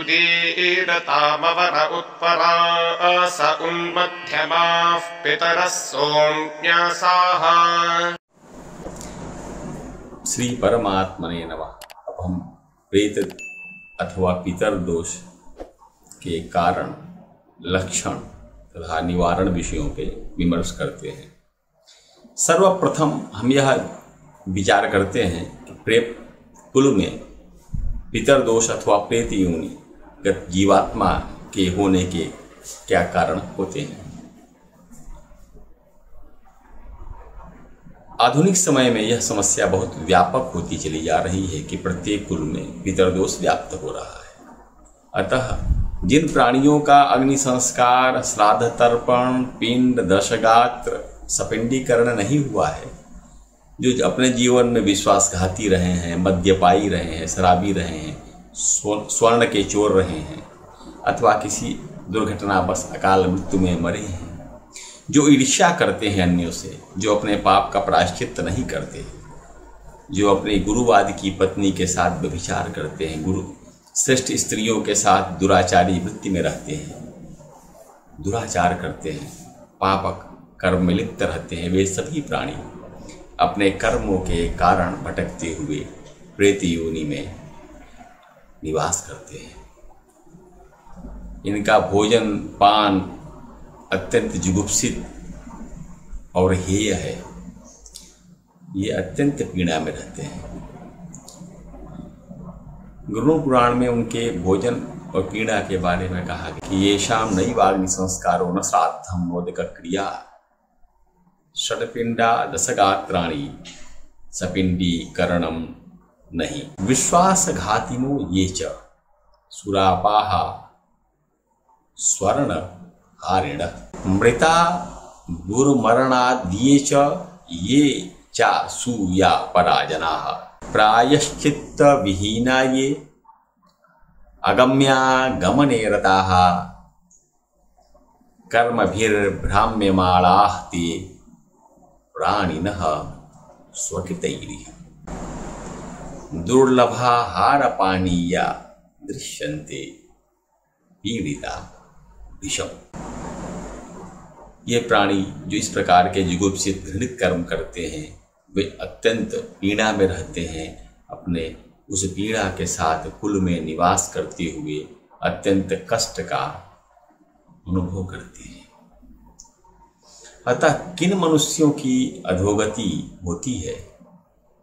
उदीरतामवर उत्परास उन्मध्यमाः पितरः सोम्यासाः। श्री परमात्मने नमः। अब हम प्रेत अथवा पितर दोष के कारण, लक्षण तथा निवारण विषयों पे विमर्श करते हैं। सर्वप्रथम हम यह विचार करते हैं कि प्रेत कुल में पितर दोष अथवा प्रेत योनिगत जीवात्मा के होने के क्या कारण होते हैं। आधुनिक समय में यह समस्या बहुत व्यापक होती चली जा रही है कि प्रत्येक कुल में पितर दोष व्याप्त हो रहा है। अतः जिन प्राणियों का अग्नि संस्कार, श्राद्ध तर्पण, पिंड, दशगात्र, सपिंडीकरण नहीं हुआ है, जो अपने जीवन में विश्वासघाती रहे हैं, मद्यपाई रहे हैं, शराबी रहे हैं, स्वर्ण के चोर रहे हैं, अथवा किसी दुर्घटनावश अकाल मृत्यु में मरे हैं, जो ईर्ष्या करते हैं अन्यों से, जो अपने पाप का प्रायश्चित नहीं करते, जो अपने गुरुवाद की पत्नी के साथ व्यभिचार करते हैं, गुरु श्रेष्ठ स्त्रियों के साथ दुराचारी वृत्ति में रहते हैं, दुराचार करते हैं, पापक कर्म में लिप्त रहते हैं, वे सभी प्राणी अपने कर्मों के कारण भटकते हुए प्रेत योनि में निवास करते हैं। इनका भोजन पान अत्यंत जुगुप्सित और हेय है। ये अत्यंत पीड़ा में रहते हैं। गुरु पुराण में उनके भोजन और पीड़ा के बारे में कहा कि ये शाम नई वाग्नि संस्कारो न श्राद्धम मोदक क्रिया षट्पिंडा दशगात्राणि सपिंडीकरणम नहीं विश्वासघातिनो ये च सुरापाहा स्वर्ण हारिण मृता गुरुमरणाद्ये च ये चा सूया पराजनाः प्रायश्चित्त विहीना ये अगम्या गमने रताः कर्मभिर्भ्राम्यमाणाः ते प्राणिनः स्वकृतैरिह दुर्लभाहारपानीया दृश्यन्ते पीड़िता विषम। ये प्राणी जो इस प्रकार के जुगुप्सित घृणित कर्म करते हैं, वे अत्यंत पीड़ा में रहते हैं। अपने उस पीड़ा के साथ कुल में निवास करते हुए अत्यंत कष्ट का अनुभव करते हैं। अतः किन मनुष्यों की अधोगति होती है,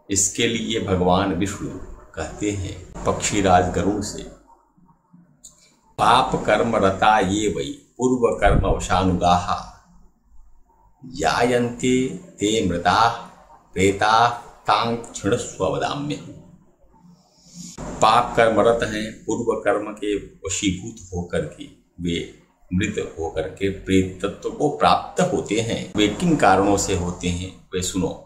इसके लिए भगवान विष्णु कहते हैं पक्षीराज गरुड़ से, पाप कर्म रता ये वै पूर्व कर्म वशानुगाहा जायन्ते ते मृता प्रेता तां क्षिणस्व वदाम्य। पाप कर्मरत हैं, पूर्व कर्म के वशीभूत होकर के वे मृत होकर के प्रेत तत्व को प्राप्त होते हैं। वे किन कारणों से होते हैं वे सुनो।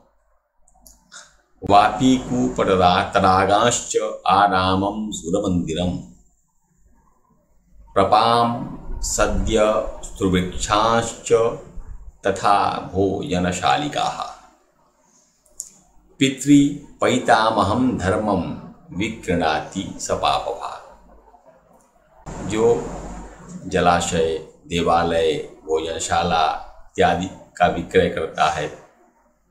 वापी कूपटरागांश्च आरामं सुरमंदिरम प्रपाम सद्य स्त्रुवृक्षांश्च तथा भोजनशालिकाः पितृ पैतामहं धर्मं विकृणाति सपापभाग। जो जलाशय, देवालय, भोजनशाला इत्यादि का विक्रय करता है,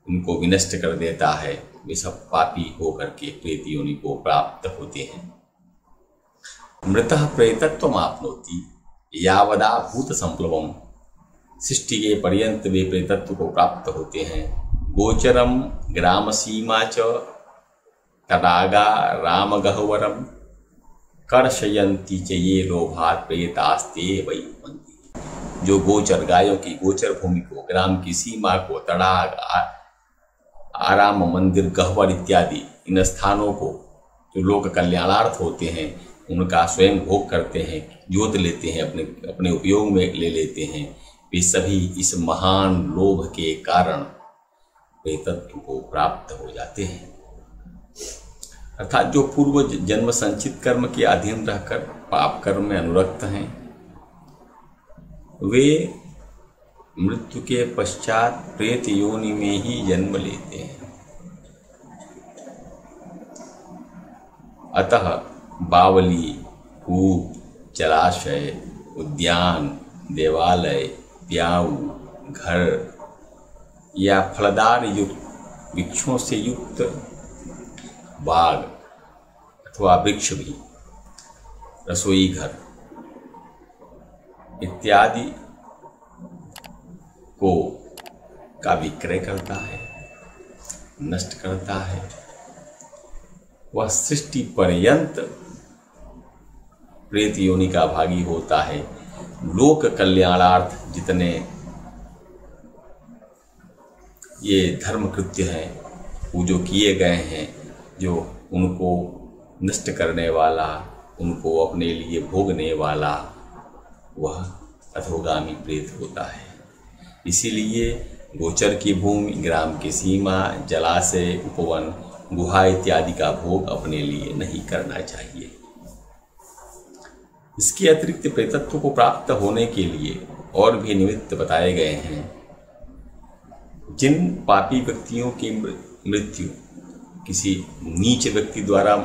उनको विनष्ट कर देता है, वे सब पापी होकर के प्रेत योनि को प्राप्त होते हैं। मृतः प्रेतत्वमाप्नोति यावदा भूत संप्लवम। सृष्टि के पर्यंत वे प्रेतत्व को प्राप्त होते हैं। गोचरम ग्राम सीमा च तडागा राम गहवरम कर्षयन्ति च ये लोभात प्रेतास्ते वै उपन्ति। जो गोचर गायों की गोचर भूमि को, ग्राम की सीमा को, तड़ाग, आराम मंदिर, गहवर इत्यादि इन स्थानों को जो लोक कल्याणार्थ होते हैं, उनका स्वयं भोग करते हैं, जोत लेते हैं, अपने उपयोग में ले लेते हैं, वे सभी इस महान लोभ के कारण प्रेतत्व को प्राप्त हो जाते हैं। अर्थात जो पूर्व जन्म संचित कर्म के अधीन रहकर पाप कर्म में अनुरक्त हैं, वे मृत्यु के पश्चात प्रेत योनि में ही जन्म लेते हैं। अतः बावली, कूप, जलाशय, उद्यान, देवालय, प्याऊ, घर या फलदार युक्त वृक्षों से युक्त बाग अथवा वृक्ष भी, रसोई घर इत्यादि को का विक्रय करता है, नष्ट करता है। वह सृष्टि पर्यंत प्रेत योनि का भागी होता है। लोक कल्याणार्थ जितने ये धर्म कृत्य हैं वो जो किए गए हैं, जो उनको नष्ट करने वाला, उनको अपने लिए भोगने वाला, वह अधोगामी प्रेत होता है। इसीलिए गोचर की भूमि, ग्राम की सीमा, जलाशय, उपवन, गुहा इत्यादि का भोग अपने लिए नहीं करना चाहिए। इसके अतिरिक्त प्रेतत्व को प्राप्त होने के लिए और भी निमित्त बताए गए हैं। जिन पापी व्यक्तियों की मृत्यु किसी नीच व्यक्ति द्वारा,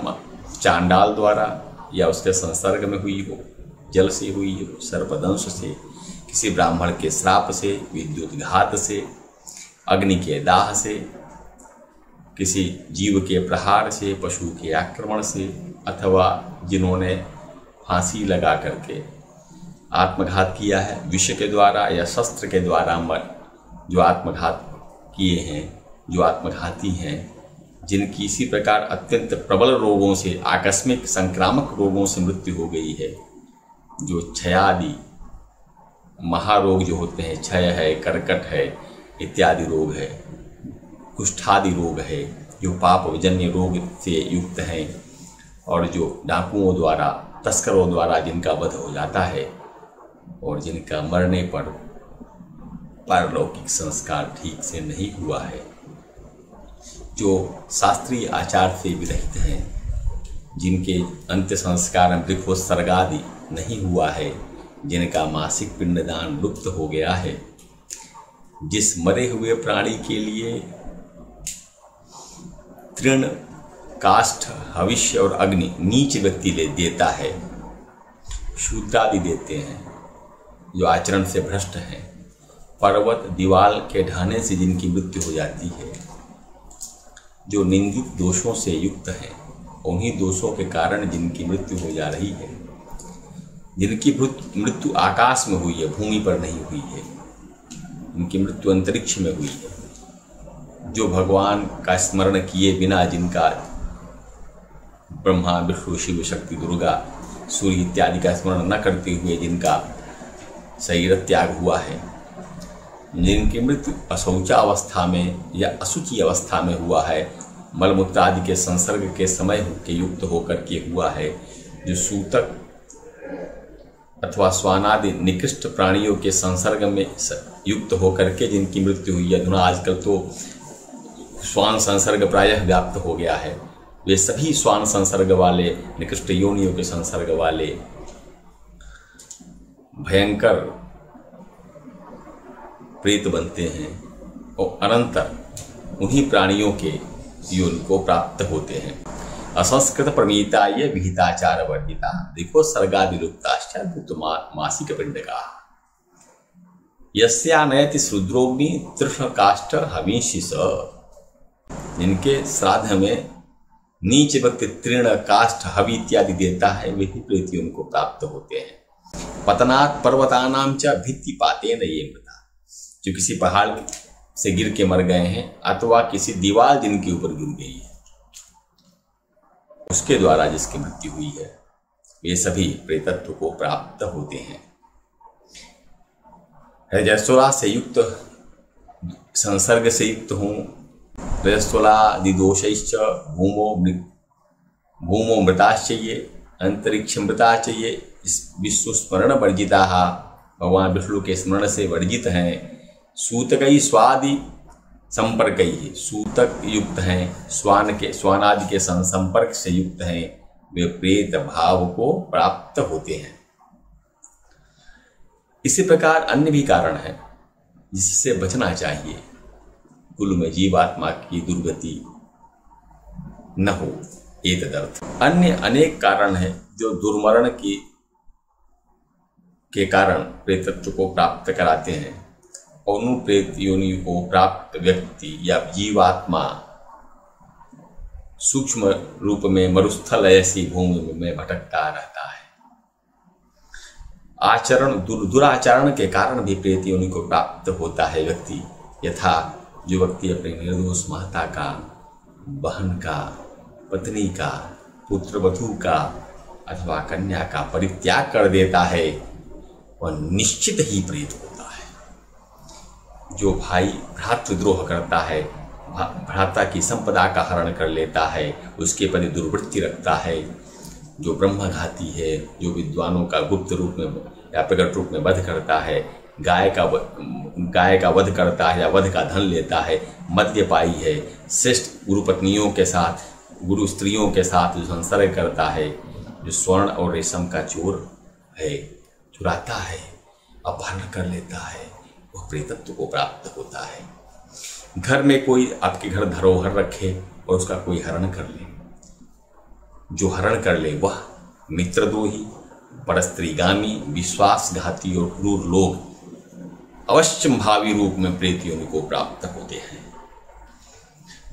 चांडाल द्वारा या उसके संसर्ग में हुई हो, जल से हुई हो, सर्पदंश से, किसी ब्राह्मण के श्राप से, विद्युत घात से, अग्नि के दाह से, किसी जीव के प्रहार से, पशु के आक्रमण से, अथवा जिन्होंने फांसी लगा करके आत्मघात किया है विष के द्वारा या शस्त्र के द्वारा, जो आत्मघात किए हैं, जो आत्मघाती हैं, जिनकी इसी प्रकार अत्यंत प्रबल रोगों से, आकस्मिक संक्रामक रोगों से मृत्यु हो गई है, जो क्षयादि महारोग जो होते हैं, क्षय है, कर्कट है इत्यादि रोग है, कुष्ठादि रोग है, जो पापजन्य रोग से युक्त हैं, और जो डाकुओं द्वारा, तस्करों द्वारा जिनका वध हो जाता है और जिनका मरने पर पारलौकिक संस्कार ठीक से नहीं हुआ है, जो शास्त्रीय आचार से विरहित हैं, जिनके अंत्य संस्कार में वृक्षोत्सर्गादि नहीं हुआ है, जिनका मासिक पिंडदान लुप्त हो गया है, जिस मरे हुए प्राणी के लिए तृण, काष्ठ, हविष्य और अग्नि नीच व्यक्ति ले देता है, शूद्रादि देते हैं, जो आचरण से भ्रष्ट हैं, पर्वत, दीवाल के ढहने से जिनकी मृत्यु हो जाती है, जो निंदित दोषों से युक्त हैं, उन्हीं दोषों के कारण जिनकी मृत्यु हो जा रही है, जिनकी मृत्यु आकाश में हुई है, भूमि पर नहीं हुई है, उनकी मृत्यु अंतरिक्ष में हुई है, जो भगवान का स्मरण किए बिना, जिनका ब्रह्मा, विष्णु, शिव, शक्ति, दुर्गा, सूर्य इत्यादि का स्मरण न करते हुए जिनका शरीर त्याग हुआ है, जिनकी मृत्यु अशौचावस्था में या अशुचि अवस्था में हुआ है, मलमूत्र आदि के संसर्ग के समय के युक्त होकर के हुआ है, जो सूतक अथवा श्वानादि निकृष्ट प्राणियों के संसर्ग में युक्त होकर के जिनकी मृत्यु हुई है। धुना आजकल तो श्वान संसर्ग प्रायः व्याप्त हो गया है। वे सभी श्वान संसर्ग वाले, निकृष्ट योनियों के संसर्ग वाले भयंकर प्रेत बनते हैं और अनंतर उन्हीं प्राणियों के योनि को प्राप्त होते हैं। असंस्कृत प्रमीता ये विहिताचार वर्जिता, देखो सर्गादि लुप्ताश्च मासिक पिंडका, यस्यानयति शूद्रोग्नि तृष्ण काष्ठ हविषिष, जिनके श्राद्ध में नीच व्यक्ति तृण, काष्ठ, हवि इत्यादि देता है, वही प्रेत उनको प्राप्त होते हैं। पतनात् पर्वतानां च भित्तिपातेन ये मृता, जो किसी पहाड़ से गिर के मर गए हैं अथवा किसी दीवार जिनके ऊपर गिर गई है उसके द्वारा जिसकी मृत्यु हुई है, वे सभी प्रेतत्व को प्राप्त होते हैं। रजस्वला से युक्त, संसर्ग से युक्त हूँ, रजस्वलादिदोषैश्च भूमो मृताश्चये, अंतरिक्ष मृताश्चये, विष्णु स्मरण वर्जिता, भगवान विष्णु के स्मरण से वर्जित हैं। सूतकई स्वादि संपर्क ही, सूतक युक्त हैं, स्वान आदि के संपर्क से युक्त हैं, वे प्रेत भाव को प्राप्त होते हैं। इसी प्रकार अन्य भी कारण है जिससे बचना चाहिए, कुल में जीवात्मा की दुर्गति न हो। एतदर्थ अन्य अनेक कारण हैं जो दुर्मरण की के कारण प्रेतत्व को प्राप्त कराते हैं और उन प्रेत योनि को प्राप्त व्यक्ति या जीवात्मा सूक्ष्म रूप में मरुस्थल ऐसी भूमि में भटकता रहता है। आचरण दुराचरण के कारण भी प्रेत योनि को प्राप्त होता है व्यक्ति। यथा जो व्यक्ति अपने निर्दोष माता का, बहन का, पत्नी का, पुत्रवधू का अथवा कन्या का परित्याग कर देता है वह निश्चित ही प्रेत होता है। जो भाई भ्रातृद्रोह करता है, भ्राता की संपदा का हरण कर लेता है, उसके प्रति दुर्वृत्ति रखता है, जो ब्रह्मघाती है, जो विद्वानों का गुप्त रूप में या प्रकट रूप में वध करता है, गाय का वध करता है या वध का धन लेता है, मद्यपायी है, श्रेष्ठ गुरु पत्नियों के साथ, गुरु स्त्रियों के साथ जो संसर्ग करता है, जो स्वर्ण और रेशम का चोर है, चुराता है, अपहरण कर लेता है, वह प्रेतत्व को प्राप्त होता है। घर में कोई आपके घर धरोहर रखे और उसका कोई हरण कर ले, जो हरण कर ले वह मित्रद्रोही, परस्त्रीगामी, विश्वासघाती और क्रूर लोग अवश्यंभावी रूप में प्रेत योनि को प्राप्त होते हैं।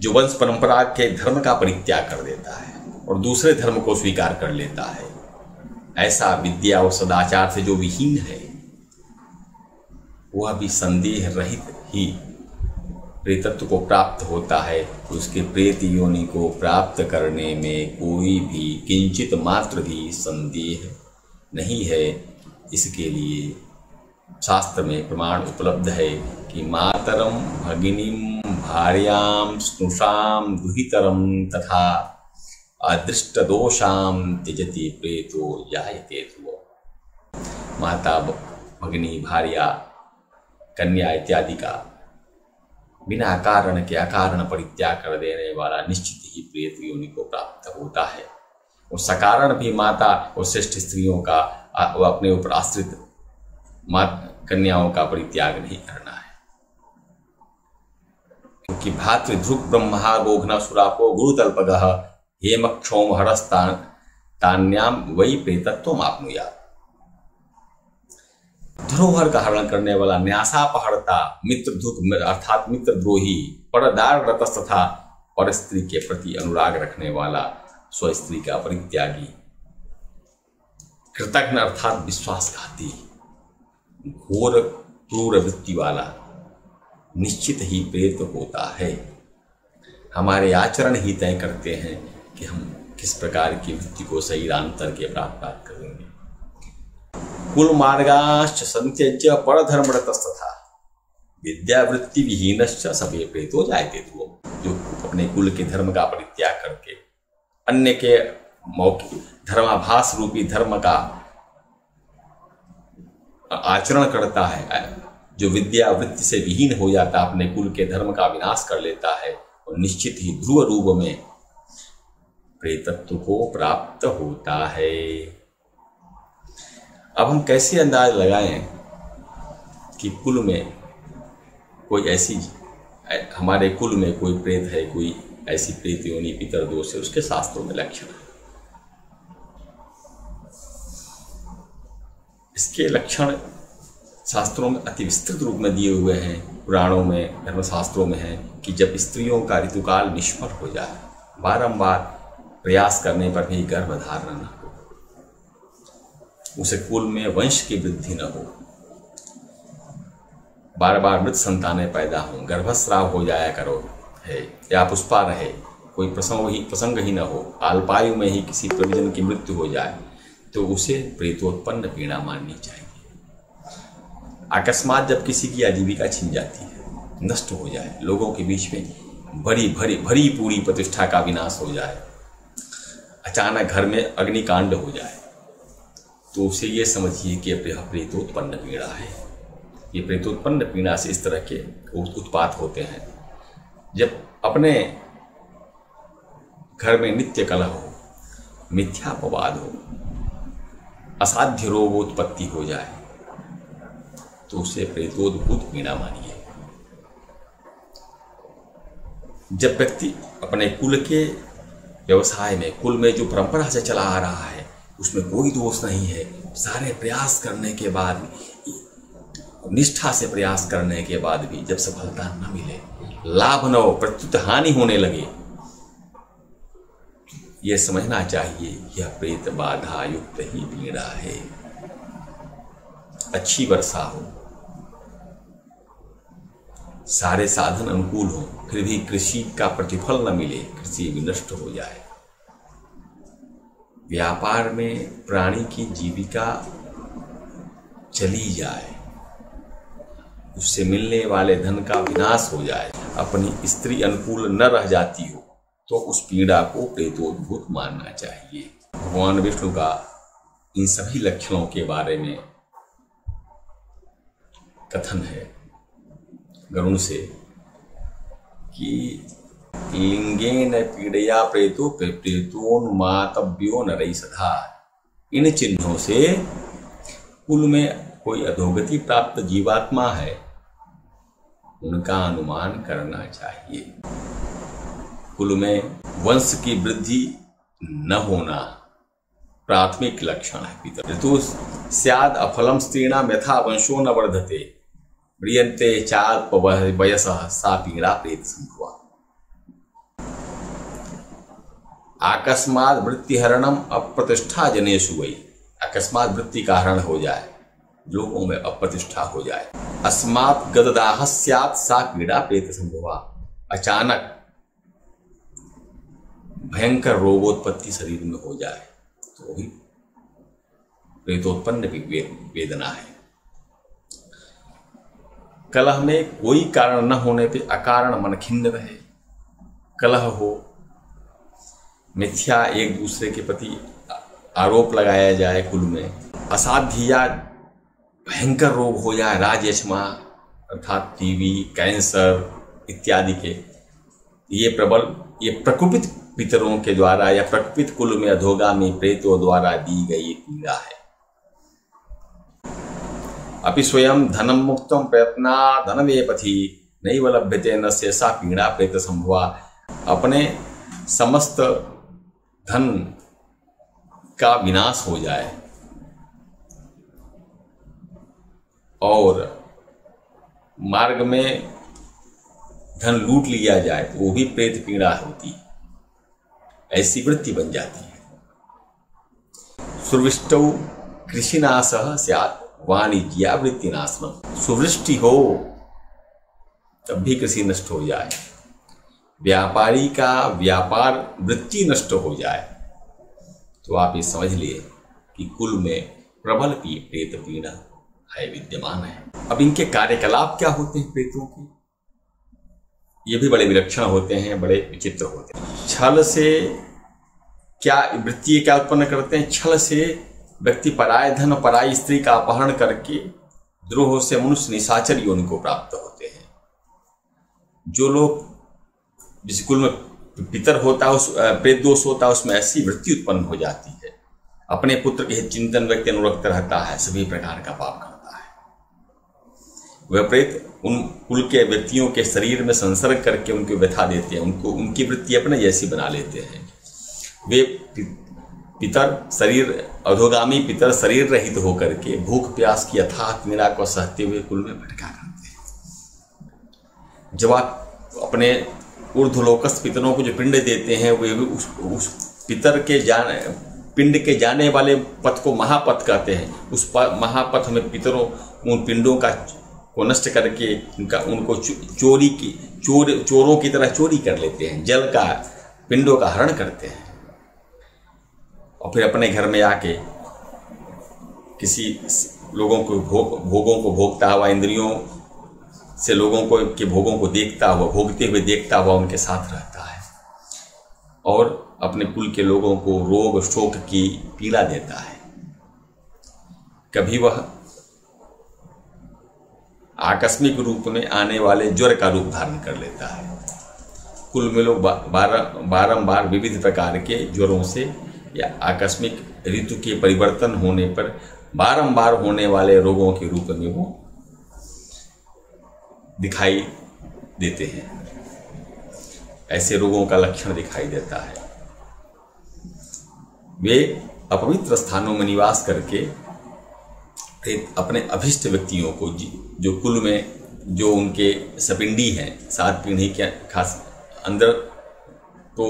जो वंश परंपरा के धर्म का परित्याग कर देता है और दूसरे धर्म को स्वीकार कर लेता है, ऐसा विद्या और सदाचार से जो विहीन है वह भी संदेह रहित ही प्रेतत्व को प्राप्त होता है। उसके प्रेत योनि को प्राप्त करने में कोई भी किंचित मात्र भी संदेह नहीं है। इसके लिए शास्त्र में प्रमाण उपलब्ध है कि मातरम भगिनीम भार्याम स्नुषाम दुहितरम तथा अदृष्ट दोषाम त्यजति प्रेतो जायते ध्रुवो। माता, भगिनी, भार्या, कन्या इत्यादि का बिना कारण के अकारण परित्याग कर देने वाला निश्चित ही प्रेत योनि को प्राप्त होता है। और सकारण भी माता और श्रेष्ठ स्त्रियों का अपने ऊपर आश्रित कन्याओं का परित्याग नहीं करना है, क्योंकि भातृध्रुव ब्रह्मा गोघ्न सुरापो गुरुतल्पगः हेम क्षोम हरस्तान्याम वही प्रेतत्व आपनुयात्। धरोहर का हरण करने वाला, न्यासापहर्ता, मित्रधुक अर्थात मित्रद्रोही, परदार रतस तथा पर स्त्री के प्रति अनुराग रखने वाला, स्व स्त्री का परित्यागी, कृतघ्न अर्थात विश्वासघाती, घोर क्रूर वृत्ति वाला निश्चित ही प्रेत होता है। हमारे आचरण ही तय करते हैं कि हम किस प्रकार की वृत्ति को सही रांतर के प्राप्त करेंगे। कुल मार्गाश्च संत्यज्य परधर्मरतस्तथा विद्यावृत्ति विहीनश्च सभे प्रेतो जायते ध्रुवो। जो अपने कुल के धर्म का परित्याग करके अन्य के मौखिक धर्माभास रूपी धर्म का आचरण करता है, जो विद्यावृत्ति से विहीन हो जाता, अपने कुल के धर्म का विनाश कर लेता है, और निश्चित ही ध्रुव रूप में प्रेतत्व को प्राप्त होता है। अब हम कैसे अंदाज लगाएं कि कुल में कोई ऐसी, हमारे कुल में कोई प्रेत है, कोई ऐसी प्रेत योनि पितर दोष है, उसके शास्त्रों में लक्षण है। इसके लक्षण शास्त्रों में अति विस्तृत रूप में दिए हुए हैं। पुराणों में, धर्मशास्त्रों में है कि जब स्त्रियों का ऋतुकाल निष्फल हो जाए, बारंबार प्रयास करने पर भी गर्भ धारण न हो, उसे कुल में वंश की वृद्धि न हो, बार बार मृत संतानें पैदा हों, गर्भस्राव हो जाया करो है, या पुष्पा रहे, कोई प्रसंग ही न हो, अल्पायु में ही किसी प्रयोजन की मृत्यु हो जाए, तो उसे प्रेतोत्पन्न पीड़ा माननी चाहिए। अकस्मात जब किसी की आजीविका छिन जाती है, नष्ट हो जाए, लोगों के बीच में भरी पूरी प्रतिष्ठा का विनाश हो जाए, अचानक घर में अग्निकांड हो जाए, तो उसे ये समझिए कि प्रेतोत्पन्न पीड़ा है। ये प्रेतोत्पन्न पीड़ा से इस तरह के उत्पात होते हैं जब अपने घर में नित्य कलह हो, मिथ्यापवाद हो, असाध्य रोग उत्पत्ति हो जाए, तो उसे प्रेतोद्भूत पीड़ा मानिए। जब व्यक्ति अपने कुल के व्यवसाय में, कुल में जो परंपरा से चला आ रहा है, उसमें कोई दोष नहीं है, सारे प्रयास करने के बाद, निष्ठा से प्रयास करने के बाद भी जब सफलता न मिले, लाभ न हो, प्रत्युत हानि होने लगे, यह समझना चाहिए यह प्रेत बाधा युक्त ही पीड़ा है। अच्छी वर्षा हो, सारे साधन अनुकूल हो, फिर भी कृषि का प्रतिफल न मिले, कृषि भी नष्ट हो जाए, व्यापार में प्राणी की जीविका चली जाए, उससे मिलने वाले धन का विनाश हो जाए, अपनी स्त्री अनुकूल न रह जाती हो, तो उस पीड़ा को प्रेतोद्भूत मानना चाहिए। भगवान विष्णु का इन सभी लक्षणों के बारे में कथन है गरुण से कि लिंगेन पीड़या प्रेतो प्रेतोन्मातव्यो नरई सदा। इन चिन्हों से कुल में कोई अधोगति प्राप्त जीवात्मा है, उनका अनुमान करना चाहिए। कुल में वंश की वृद्धि न होना प्राथमिक लक्षण है। पितर ऋतु स्याद अफलम स्त्रीणाम यथा वंशो न वर्धते म्रियन्ते चाल्प वयसः सा पीड़ा प्रेत संभवा। अकस्मात वृत्तिहरणम अप्रतिष्ठा जनेषु वै। अकस्मात वृत्ति का हरण हो जाए, लोगों में अप्रतिष्ठा हो जाए। अस्मात् गददाह स्यात् सा पीड़ा प्रेत संभवा। अचानक भयंकर रोगोत्पत्ति शरीर में हो जाए तो भी प्रेतोत्पन्न वेदना है। कलह में कोई कारण न होने पे अकारण मन खिन्न रहे, कलह हो, मिथ्या एक दूसरे के प्रति आरोप लगाया जाए, कुल में असाध्य या भयंकर रोग हो जाए, राजयक्ष्मा अर्थात टीबी, कैंसर इत्यादि के, ये प्रकोपित पितरों के द्वारा या प्रकोपित कुल में अधोगामी प्रेतों द्वारा दी गई पीड़ा है। अपि स्वयं धनम मुक्तम प्रयत्ना धनवे पथि नैव लभ्यते न शेषा पीड़ा प्रेत संभवा। अपने समस्त धन का विनाश हो जाए और मार्ग में धन लूट लिया जाए तो वो भी प्रेत पीड़ा होती है, ऐसी वृत्ति बन जाती है। सुवृष्टौ कृषिनाशः स्यात् वाणिज्या वृत्तिनाशनम्। सुवृष्टि हो तब भी कृषि नष्ट हो जाए, व्यापारी का व्यापार वृत्ति नष्ट हो जाए, तो आप ये समझ लिए कि कुल में प्रबल प्रेत पीड़ा है, विद्यमान है। अब इनके कार्यकलाप क्या होते हैं प्रेतों के, ये भी बड़े विलक्षण होते हैं, बड़े विचित्र होते हैं। छल से क्या वृत्ति क्या उत्पन्न करते हैं? छल से व्यक्ति पराय धन और पराई स्त्री का अपहरण करके द्रोह से मनुष्य निशाचर योनि को प्राप्त होते हैं। जो लोग जिस कुल में पितर होता है, उस प्रेत दोष होता है, उसमें ऐसी वृत्ति उत्पन्न हो जाती है, अपने पुत्र के चिंतन व्यक्ति अनुरक्त रहता है, सभी प्रकार का पाप करता है। वह प्रेत उन कुल के व्यक्तियों के शरीर में संसर्ग करके उनको व्यथा देते हैं, उनको उनकी वृत्ति अपने जैसी बना लेते हैं। वे पितर शरीर अधोगामी पितर शरीर रहित होकर के भूख प्यास की अथाह पीड़ा को सहते हुए कुल में भटका करते हैं। जब आप अपने ऊर्ध्वलोकस्थ पितरों को जो पिंड देते हैं, वे उस पितर के पिंड के जाने वाले पथ को महापथ कहते हैं। उस महापथ में पितरों उन पिंडों को नष्ट करके उनको चोरों की तरह चोरी कर लेते हैं, जल का पिंडों का हरण करते हैं और फिर अपने घर में आके किसी लोगों को भोगों को भोगता हुआ, इंद्रियों से लोगों को के भोगों को देखता हुआ, भोगते हुए देखता हुआ उनके साथ रहता है और अपने कुल के लोगों को रोग शोक की पीड़ा देता है। कभी वह आकस्मिक रूप में आने वाले ज्वर का रूप धारण कर लेता है। कुल में लोग बारंबार विविध प्रकार के ज्वरों से या आकस्मिक ऋतु के परिवर्तन होने पर बारंबार होने वाले रोगों के रूप में वो दिखाई देते हैं। ऐसे रोगों का लक्षण दिखाई देता है। वे अपवित्र स्थानों में निवास करके प्रेत अपने अभिष्ट व्यक्तियों को, जो कुल में जो उनके सपिंडी हैं, 7 पीढ़ी के खास अंदर तो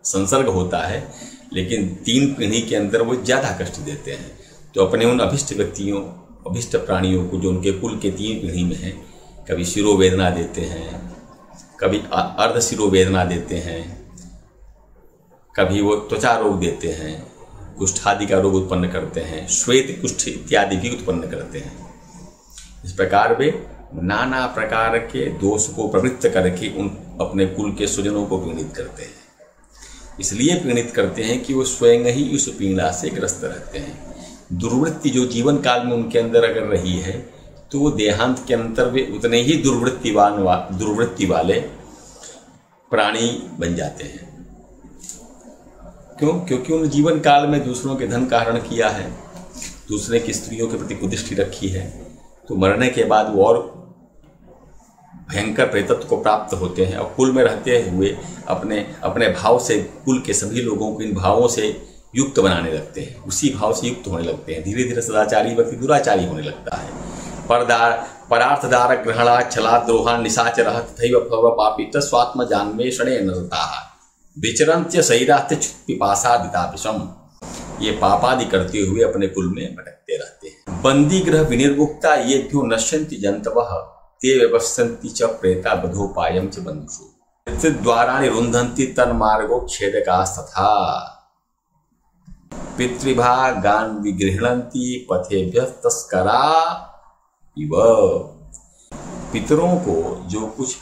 संसर्ग होता है, लेकिन 3 पीढ़ी के अंदर वो ज़्यादा कष्ट देते हैं। तो अपने उन अभिष्ट व्यक्तियों, अभिष्ट प्राणियों को जो उनके कुल के 3 पीढ़ी में हैं, कभी शिरोवेदना देते हैं, कभी अर्ध शिरोवेदना देते हैं, कभी वो त्वचा रोग देते हैं, कुष्ठादि का रोग उत्पन्न करते हैं, श्वेत कुष्ठ इत्यादि भी उत्पन्न करते हैं। इस प्रकार वे नाना प्रकार के दोष को प्रवृत्त करके उन अपने कुल के स्वजनों को पीड़ित करते हैं। इसलिए पीड़ित करते हैं कि वो स्वयं ही उस पीड़ा से ग्रस्त रहते हैं। दुर्वृत्ति जो जीवन काल में उनके अंदर अगर रही है, तो वो देहांत के अंतर वे उतने ही दुर्वृत्ति वाले प्राणी बन जाते हैं। क्यों? क्योंकि उन जीवन काल में दूसरों के धन का हरण किया है, दूसरे की स्त्रियों के प्रति कुदृष्टि रखी है, तो मरने के बाद वो और भयंकर प्रेतत्व को प्राप्त होते हैं और कुल में रहते हुए अपने भाव से कुल के सभी लोगों को इन भावों से युक्त बनाने लगते हैं, उसी भाव से युक्त होने लगते हैं। धीरे धीरे सदाचारी व्यक्ति दुराचारी होने लगता है। परार्थदार ग्रहणा छलाद्रोहा निशाचरः तथैव पापी तस्वात्मजान्वेषणे नरताः विचरन्त्य शरीरास्ते पिपासादितापिशम। ये पापादि करते हुए अपने कुल में भटकते रहते हैं। बंदी ग्रह विनिर्मुक्ता येभ्यो नश्यन्ति जन्तवः ते व्यवस्यन्ति च प्रेता बधोपायं च बन्धुषु द्वाराणि रुन्धन्ति तन्मार्गो छेदकास्तथा पितृभागान् विगृह्णन्ति पथेभ्यः तस्करा इव। पितरों को जो कुछ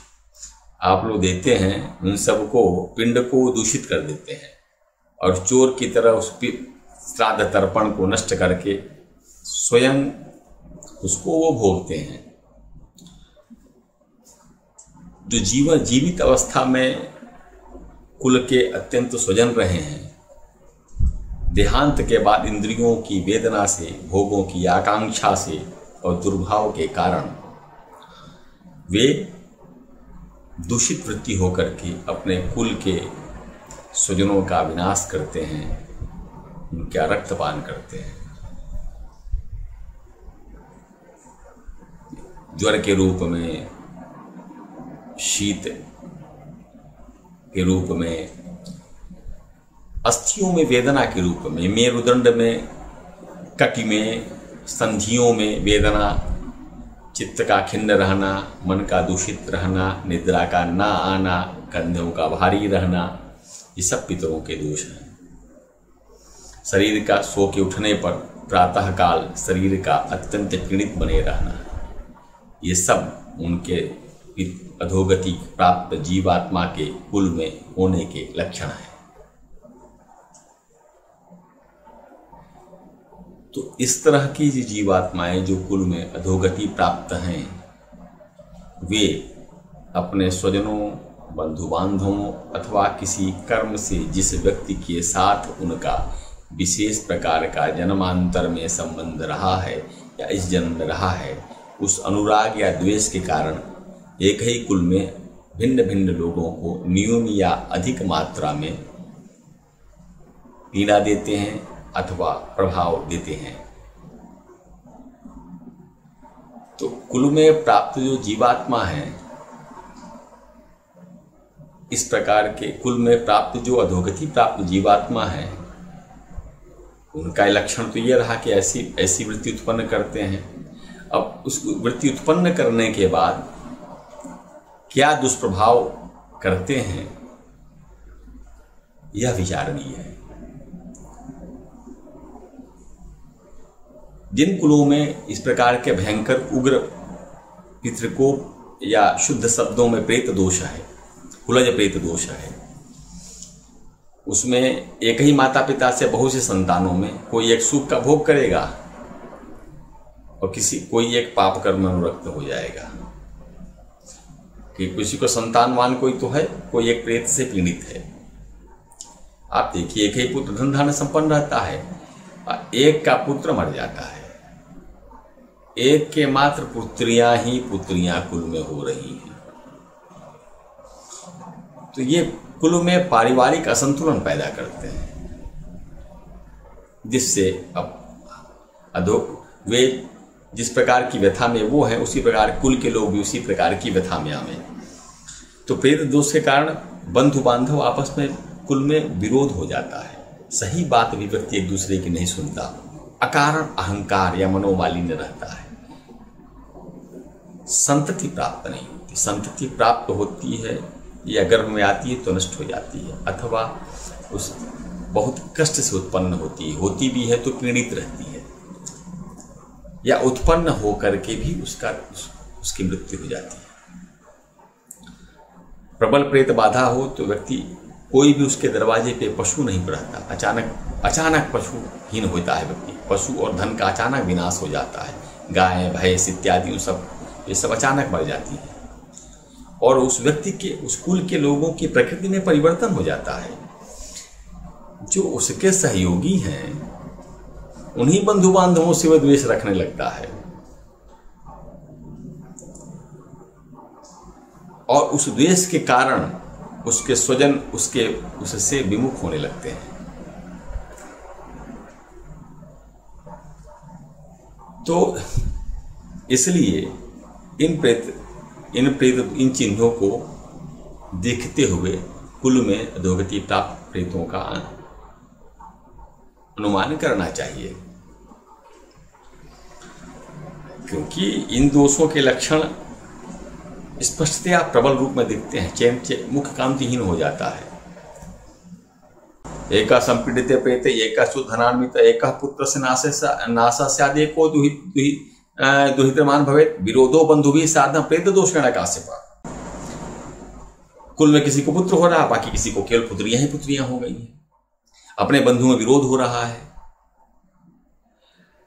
आप लोग देते हैं, उन सबको पिंड को दूषित कर देते हैं और चोर की तरह उस श्राद्ध तर्पण को नष्ट करके स्वयं उसको वो भोगते हैं। जो जीवित अवस्था में कुल के अत्यंत स्वजन रहे हैं, देहांत के बाद इंद्रियों की वेदना से, भोगों की आकांक्षा से और दुर्भाव के कारण वे दूषित वृत्ति होकर के अपने कुल के स्वजनों का विनाश करते हैं, उनका रक्तपान करते हैं। ज्वर के रूप में, शीत के रूप में, अस्थियों में वेदना के रूप में, मेरुदंड में, कटि में, संधियों में वेदना, चित्त का खिन्न रहना, मन का दूषित रहना, निद्रा का ना आना, कंधों का भारी रहना, ये सब पितरों के दोष हैं। शरीर का सो के उठने पर प्रातः काल शरीर का अत्यंत पीड़ित बने रहना, ये सब उनके अधोगति प्राप्त जीवात्मा के कुल में होने के लक्षण हैं। तो इस तरह की जीवात्माएं जो कुल में अधोगति प्राप्त हैं, वे अपने स्वजनों, बंधु बांधवों अथवा किसी कर्म से जिस व्यक्ति के साथ उनका विशेष प्रकार का जन्मांतर में संबंध रहा है या इस जन्म में रहा है, उस अनुराग या द्वेष के कारण एक ही कुल में भिन्न भिन्न लोगों को न्यून या अधिक मात्रा में पीड़ा देते हैं अथवा प्रभाव देते हैं। तो कुल में प्राप्त जो जीवात्मा है, इस प्रकार के कुल में प्राप्त जो अधोगति प्राप्त जीवात्मा है, उनका लक्षण तो ये रहा कि ऐसी वृत्ति उत्पन्न करते हैं। अब उस वृत्ति उत्पन्न करने के बाद क्या दुष्प्रभाव करते हैं, यह विचारणीय है। जिन कुलों में इस प्रकार के भयंकर उग्र पितृकोप या शुद्ध शब्दों में प्रेत दोष है, कुलज प्रेत दोष है, उसमें एक ही माता पिता से बहुत से संतानों में कोई एक सुख का भोग करेगा और कोई एक पाप कर्म अनुरक्त हो जाएगा। कि किसी को संतानवान कोई तो है, कोई एक प्रेत से पीड़ित है। आप देखिए, एक ही पुत्र धन धान्य संपन्न रहता है, एक का पुत्र मर जाता है, एक के मात्र पुत्रियां कुल में हो रही हैं। तो ये कुल में पारिवारिक असंतुलन पैदा करते हैं, जिससे अब वे जिस प्रकार की व्यथा में वो है, उसी प्रकार कुल के लोग भी उसी प्रकार की व्यथा में आवे। तो प्रेत दोष के कारण बंधु बांधव आपस में कुल में विरोध हो जाता है। सही बात भी व्यक्ति एक दूसरे की नहीं सुनता, अकारण अहंकार या मनोमालिन्य रहता है। संतति प्राप्त नहीं होती। संतति प्राप्त होती है या गर्भ में आती है तो नष्ट हो जाती है, अथवा उस बहुत कष्ट से उत्पन्न होती भी है तो पीड़ित रहती है, या उत्पन्न हो करके भी उसकी मृत्यु हो जाती है। प्रबल प्रेत बाधा हो तो व्यक्ति कोई भी उसके दरवाजे पे पशु नहीं रहता, अचानक पशुहीन होता है व्यक्ति। पशु और धन का अचानक विनाश हो जाता है। गाय भैंस इत्यादि ये सब अचानक मर जाती है, और उस व्यक्ति के, उस कुल के लोगों की प्रकृति में परिवर्तन हो जाता है। जो उसके सहयोगी हैं उन्हीं बंधु बांधवों से वह द्वेष रखने लगता है, और उस द्वेष के कारण उसके स्वजन उससे विमुख होने लगते हैं। तो इसलिए इन चिन्हों को देखते हुए कुल में अधोगति प्राप्त प्रेतों का अनुमान करना चाहिए, क्योंकि इन दोषों के लक्षण स्पष्टतया प्रबल रूप में दिखते हैं। मुख कांतिहीन हो जाता है। एका संपीड़ित प्रेत, एका धनान्वित, एका पुत्र से नाशा स्याद्, एको दुहितमान भवेत्, विरोधो बंधुभिः साधन प्रेत दोषेण काश्यप। कुल में किसी को पुत्र हो रहा, बाकी किसी को केवल पुत्रियां हो गई हैं। अपने बंधुओं में विरोध हो रहा है,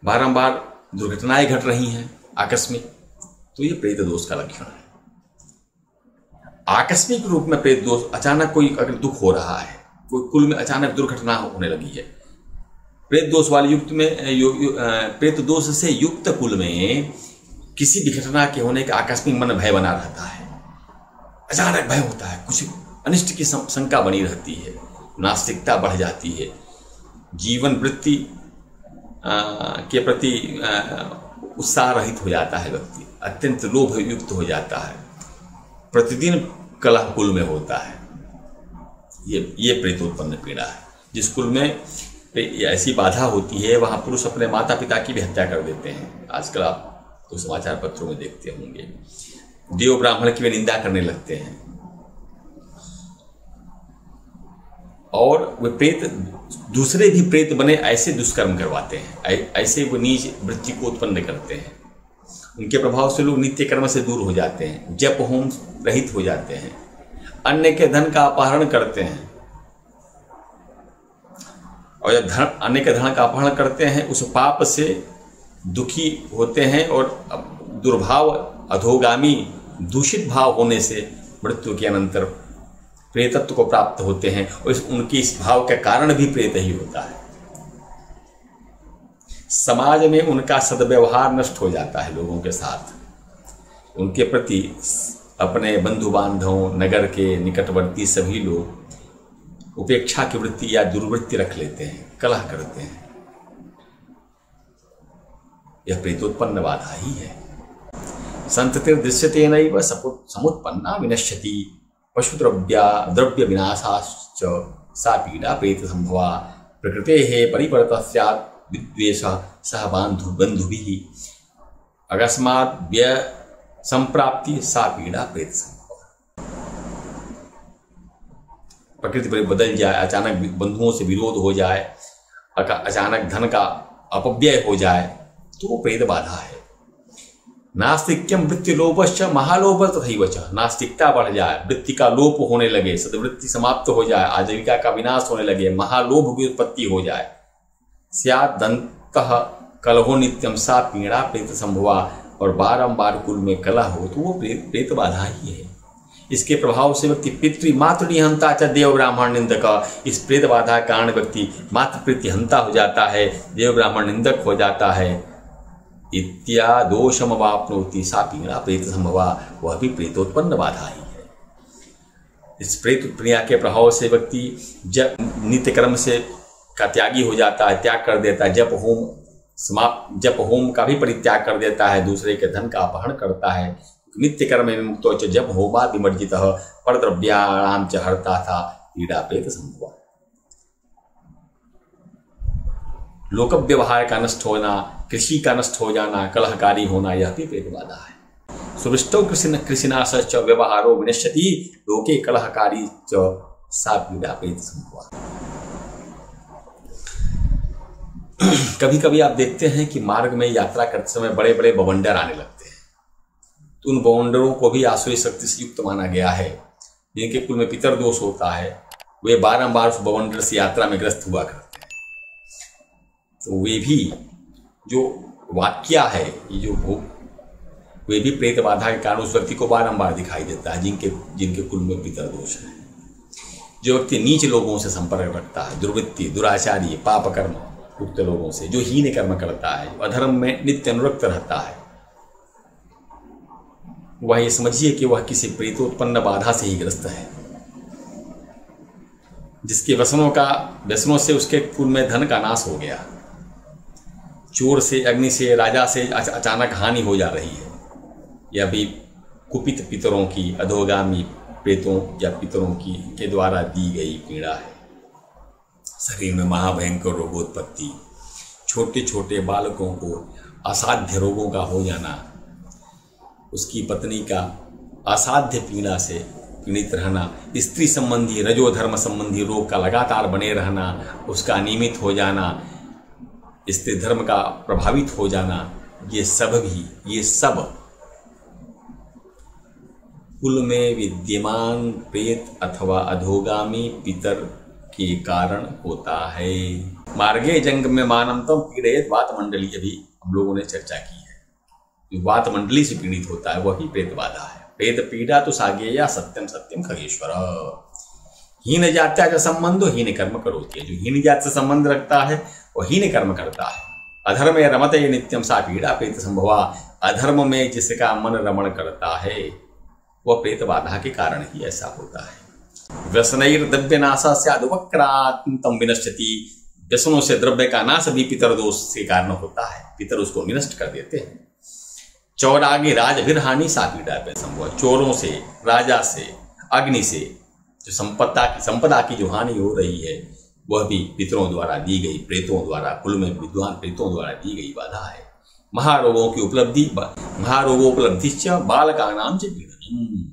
बारंबार दुर्घटनाएं घट रही हैं आकस्मिक, तो ये प्रेत दोष का लक्षण है। आकस्मिक रूप में प्रेत दोष, अचानक कोई अगर दुख हो रहा है, कोई कुल में अचानक दुर्घटना होने लगी है, प्रेत दोष वाले प्रेत दोष से युक्त कुल में किसी भी घटना के होने का आकस्मिक मन भय बना रहता है। अचानक भय होता है, कुछ अनिष्ट की शंका बनी रहती है, नास्तिकता बढ़ जाती है, जीवन वृत्ति के प्रति उत्साह रहित हो जाता है व्यक्ति, अत्यंत लोभ युक्त हो जाता है, प्रतिदिन कलह कुल में होता है। ये प्रेतोत्पन्न पीड़ा है। जिस कुल में ऐसी बाधा होती है वहां पुरुष अपने माता पिता की भी हत्या कर देते हैं। आजकल आप तो समाचार पत्रों में देखते होंगे, देव ब्राह्मण की वे निंदा करने लगते हैं, और वे प्रेत दूसरे भी प्रेत बने ऐसे दुष्कर्म करवाते हैं, ऐसे वो नीच वृत्ति को उत्पन्न करते हैं। उनके प्रभाव से लोग नित्य कर्म से दूर हो जाते हैं, जप होम रहित हो जाते हैं, अन्य के धन का अपहरण करते हैं, और जब अन्य के धन का अपहरण करते हैं उस पाप से दुखी होते हैं, और दुर्भाव अधोगामी दूषित भाव होने से मृत्यु के अनंतर प्रेतत्व को प्राप्त होते हैं, और उनकी इस भाव का कारण भी प्रेत ही होता है। समाज में उनका सद्व्यवहार नष्ट हो जाता है लोगों के साथ, उनके प्रति अपने बंधु बांधवों, नगर के निकटवर्ती सभी लोग उपेक्षा की वृत्ति या दुर्वृत्ति रख लेते हैं, कलह करते हैं। यह प्रेतोत्पन्न बाधा ही है। संततिर्दृश्यते नैव समुत्पन्ना विनश्यति, पशुद्रव्य विनाशाश्च सा पीड़ा प्रेत संभवा, प्रकृतेः परिवर्तः स्यात् विद्वेषः सह बंधुभिः, अकस्मात् व्यय संप्राप्ति सा पीड़ा प्रेत संभवा। प्रकृति पर बदल जाए, अचानक बंधुओं से विरोध हो जाए, अचानक धन का अपव्यय हो जाए, तो वो प्रेत बाधा है। नास्तिक्यम वृत्ति लोभश्च महालोभ तथैव च, नास्तिकता बढ़ जाए, वृत्ति का लोप होने लगे, सद्वृत्ति समाप्त हो जाए, आजीविका का विनाश होने लगे, महालोभ की उत्पत्ति हो जाए, स्यात् दन्तः कलहो नित्यम सा पीड़ा प्रेत संभवा, और बारंबार कुल में कलह हो तो वो प्रेत बाधा ही है। इसके प्रभाव से व्यक्ति पितृ मातृहंता च देव ब्राह्मण निंदक, इस प्रेत बाधा कारण व्यक्ति मातृ प्रीति हंता हो जाता है, देव ब्राह्मण निंदक हो जाता है। इत्या दोषम वाप्नोति सा पीड़ा प्रेत संभवा, वह भी प्रेतोत्पन्न बाधा ही है। इस प्रेत क्रिया के प्रभाव से व्यक्ति जब नित्य कर्म से का त्यागी हो जाता है, त्याग कर देता है, जप होम समाप्त जप होम का भी परित्याग कर देता है, दूसरे के धन का अपहरण करता है, नित्य कर्म में मुक्तो च जप होमा विमर्जित परद्रव्याणाम च हरता था पीड़ा पेत संभवा। लोक व्यवहार का नष्ट होना, कृषि का नष्ट हो जाना, कलहकारी होना, यह भी पेट बाधा है। सुविष्टो कृषिनाश च व्यवहारो विनश्यति लोके कलहकारी च सा पीड़ा पेत संभवा। कभी कभी आप देखते हैं कि मार्ग में यात्रा करते समय बड़े बड़े बवंडर आने लगते हैं, तो उन बवंडरों को भी आसुरी शक्ति से युक्त माना गया है। जिनके कुल में पितर दोष होता है वे बारंबार उस बवंडर से यात्रा में ग्रस्त हुआ करते हैं। तो वे भी जो वाक्या है, ये जो भूख, वे भी प्रेत बाधा के कारण उस व्यक्ति को बारंबार दिखाई देता है जिनके कुल में पितर दोष है। जो व्यक्ति नीच लोगों से संपर्क रखता है, दुर्वृत्ति, दुराचारी, पाप कर्म युक्त लोगों से, जो हीन कर्म करता है, अधर्म में नित्य अनुरक्त रहता है, वह ये समझिए कि वह किसी प्रेतोत्पन्न बाधा से ही ग्रस्त है, जिसके व्यसनों से उसके कुल में धन का नाश हो गया। चोर से, अग्नि से, राजा से अचानक हानि हो जा रही है। यह भी कुपित पितरों की, अधोगामी प्रेतों या पितरों की के द्वारा दी गई पीड़ा है। शरीर में महाभयंकर रोगोत्पत्ति, छोटे छोटे बालकों को असाध्य रोगों का हो जाना, उसकी पत्नी का असाध्य पीड़ा से पीड़ित रहना, स्त्री संबंधी रजोधर्म संबंधी रोग का लगातार बने रहना, उसका अनियमित हो जाना, स्त्री धर्म का प्रभावित हो जाना, ये सब कुल में विद्यमान प्रेत अथवा अधोगामी पितर के कारण होता है। मार्गे जंग में मानवतम पीड़ित वात मंडली, अभी हम लोगों ने चर्चा की है। जो वात मंडली से पीड़ित होता है वही प्रेत बाधा है। प्रेत पीड़ा तो सागेया सत्यम सत्यम खगेश्वर। हीन जात्या का संबंधो हीन कर्म करोति। जो हीन जात से संबंध रखता है वह हीन कर्म करता है। अधर्म रमते नित्यम सा पीड़ा प्रेत संभवा। अधर्म में जिसका मन रमण करता है वह प्रेत बाधा के कारण ही ऐसा होता है। व्यसनैर द्रव्य नाशा स्यादुपक्रांतम विनश्यति। व्यसनों से द्रव्य का नाश भी पितर दोष के कारण होता है। पितर उसको विनष्ट कर देते हैं। चौरागी राजभिर्हानि सा पीड़ा पे संभव। चोरों से, राजा से, अग्नि से जो संपदा की जो हानि हो रही है वह भी पितरों द्वारा दी गई, प्रेतों द्वारा, कुल में विद्वान प्रेतों द्वारा दी गई बाधा है। महारोगों की उपलब्धि, महारोगोपलब्धि बालका नाम से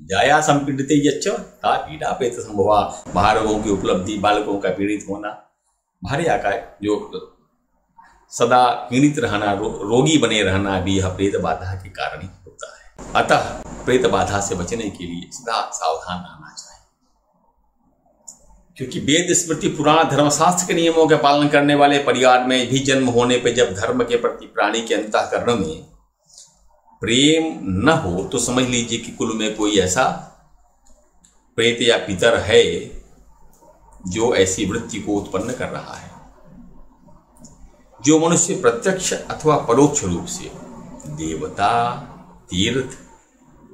जाया संपीड़ित यच्च ता पीड़ा प्रेत संभवा। महारोगों की उपलब्धि, बालकों का पीड़ित होना, भार्या का जो सदा पीड़ित रहना, रोगी बने रहना भी यह प्रेत बाधा के कारण ही होता है। अतः प्रेत बाधा से बचने के लिए सदा सावधान रहना चाहिए, क्योंकि वेद स्मृति पुराण धर्मशास्त्र के नियमों के पालन करने वाले परिवार में भी जन्म होने पर जब धर्म के प्रति प्राणी के अंतःकरण में प्रेम न हो तो समझ लीजिए कि कुल में कोई ऐसा प्रेत या पितर है जो ऐसी वृत्ति को उत्पन्न कर रहा है। जो मनुष्य प्रत्यक्ष अथवा परोक्ष रूप से देवता, तीर्थ,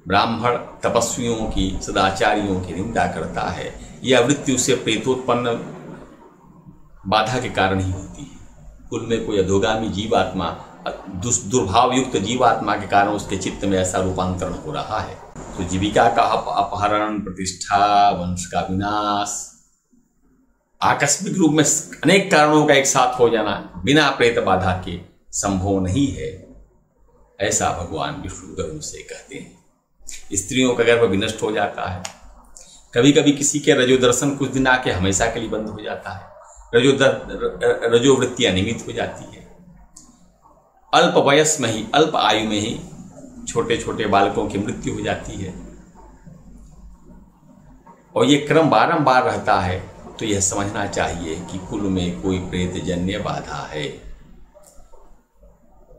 ब्राह्मण, तपस्वियों की, सदाचारियों की निंदा करता है, यह वृत्ति उससे प्रेतोत्पन्न बाधा के कारण ही होती है। कुल में कोई अधोगामी जीवात्मा, दुर्भाव युक्त जीवात्मा के कारण उसके चित्त में ऐसा रूपांतरण हो रहा है। तो जीविका का अपहरण, प्रतिष्ठा, वंश का विनाश, आकस्मिक रूप में अनेक कारणों का एक साथ हो जाना बिना प्रेत बाधा के संभव नहीं है, ऐसा भगवान विष्णु गर्भ से कहते हैं। स्त्रियों का गर्भ विनष्ट हो जाता है। कभी कभी किसी के रजोदर्शन कुछ दिन आके हमेशा के लिए बंद हो जाता है। रजोवृत्ति अनियमित हो जाती है। अल्प वयस में ही, अल्प आयु में ही छोटे छोटे बालकों की मृत्यु हो जाती है। और ये क्रम बारंबार रहता है, तो यह समझना चाहिए कि कुल में कोई प्रेतजन्य बाधा है।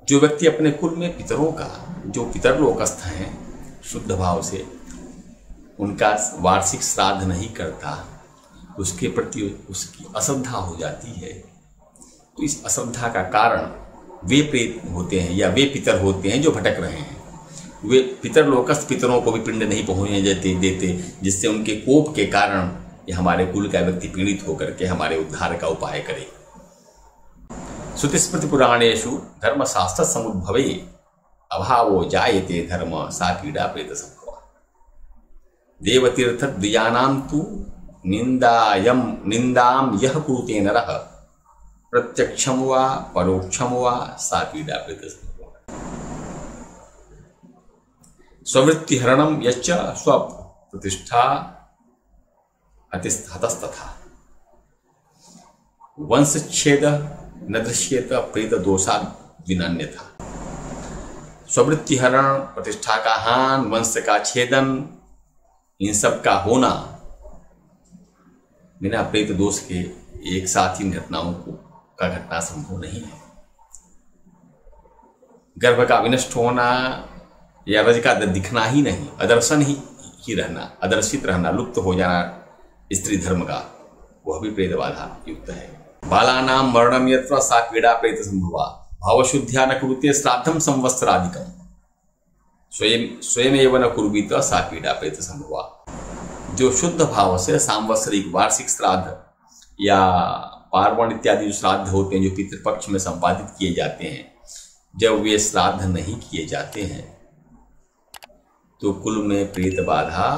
जो व्यक्ति अपने कुल में पितरों का, जो पितर लोकस्थ हैं, शुद्ध भाव से उनका वार्षिक श्राद्ध नहीं करता, उसके प्रति उसकी अश्रद्धा हो जाती है। तो इस अश्रद्धा का कारण वे प्रेत होते हैं या वे पितर होते हैं जो भटक रहे हैं। वे पितर लोकस्थ पितरों को भी पिंड नहीं पहुँचने देते, जिससे उनके कोप के कारण ये हमारे कुल का व्यक्ति पीड़ित होकर के हमारे उद्धार का उपाय करे। श्रुतिस्मृतिपुराणेषु धर्मशास्त्रसमुद्भवे अभावो जायते धर्म सा पीड़ा प्रेतसंभवा। देवतीर्थद्विजानां तु निंदाम यह कुरुते नरः प्रत्यक्षम वा परोक्षम वा सा पीड़ा प्रेतसंभवा। स्ववृत्तिहरणम यच्च स्वप्रतिष्ठा हतस्तथा वंशच्छेद न दृश्येत प्रेत दोषा विनन्यथा। स्ववृत्तिहरण, प्रतिष्ठा का हान, वंश का छेदन, इन सब का होना बिना प्रेत दोष के एक साथ इन घटनाओं का घटना संभव नहीं है। गर्भ का विनष्ट होना या रज का दिखना ही नहीं, अदर्शन ही रहना, अदर्शित रहना, लुप्त हो जाना स्त्री धर्म का, वह भी प्रेत बाधा युक्त है। बालानां मरणम यत्र सा पीड़ा प्रेत संभवा भावशुद्ध्या न कुरुते श्राद्धम संवत्सरादिकम स्वयमेव न कुर्वीत सा पीड़ा प्रेत संभवा। जो शुद्ध भाव से सांवत्सरिक वार्षिक श्राद्ध या पार्वण इत्यादि जो श्राद्ध होते हैं, जो पितृपक्ष में संपादित किए जाते हैं, जब वे श्राद्ध नहीं किए जाते हैं तो कुल में प्रेत बाधा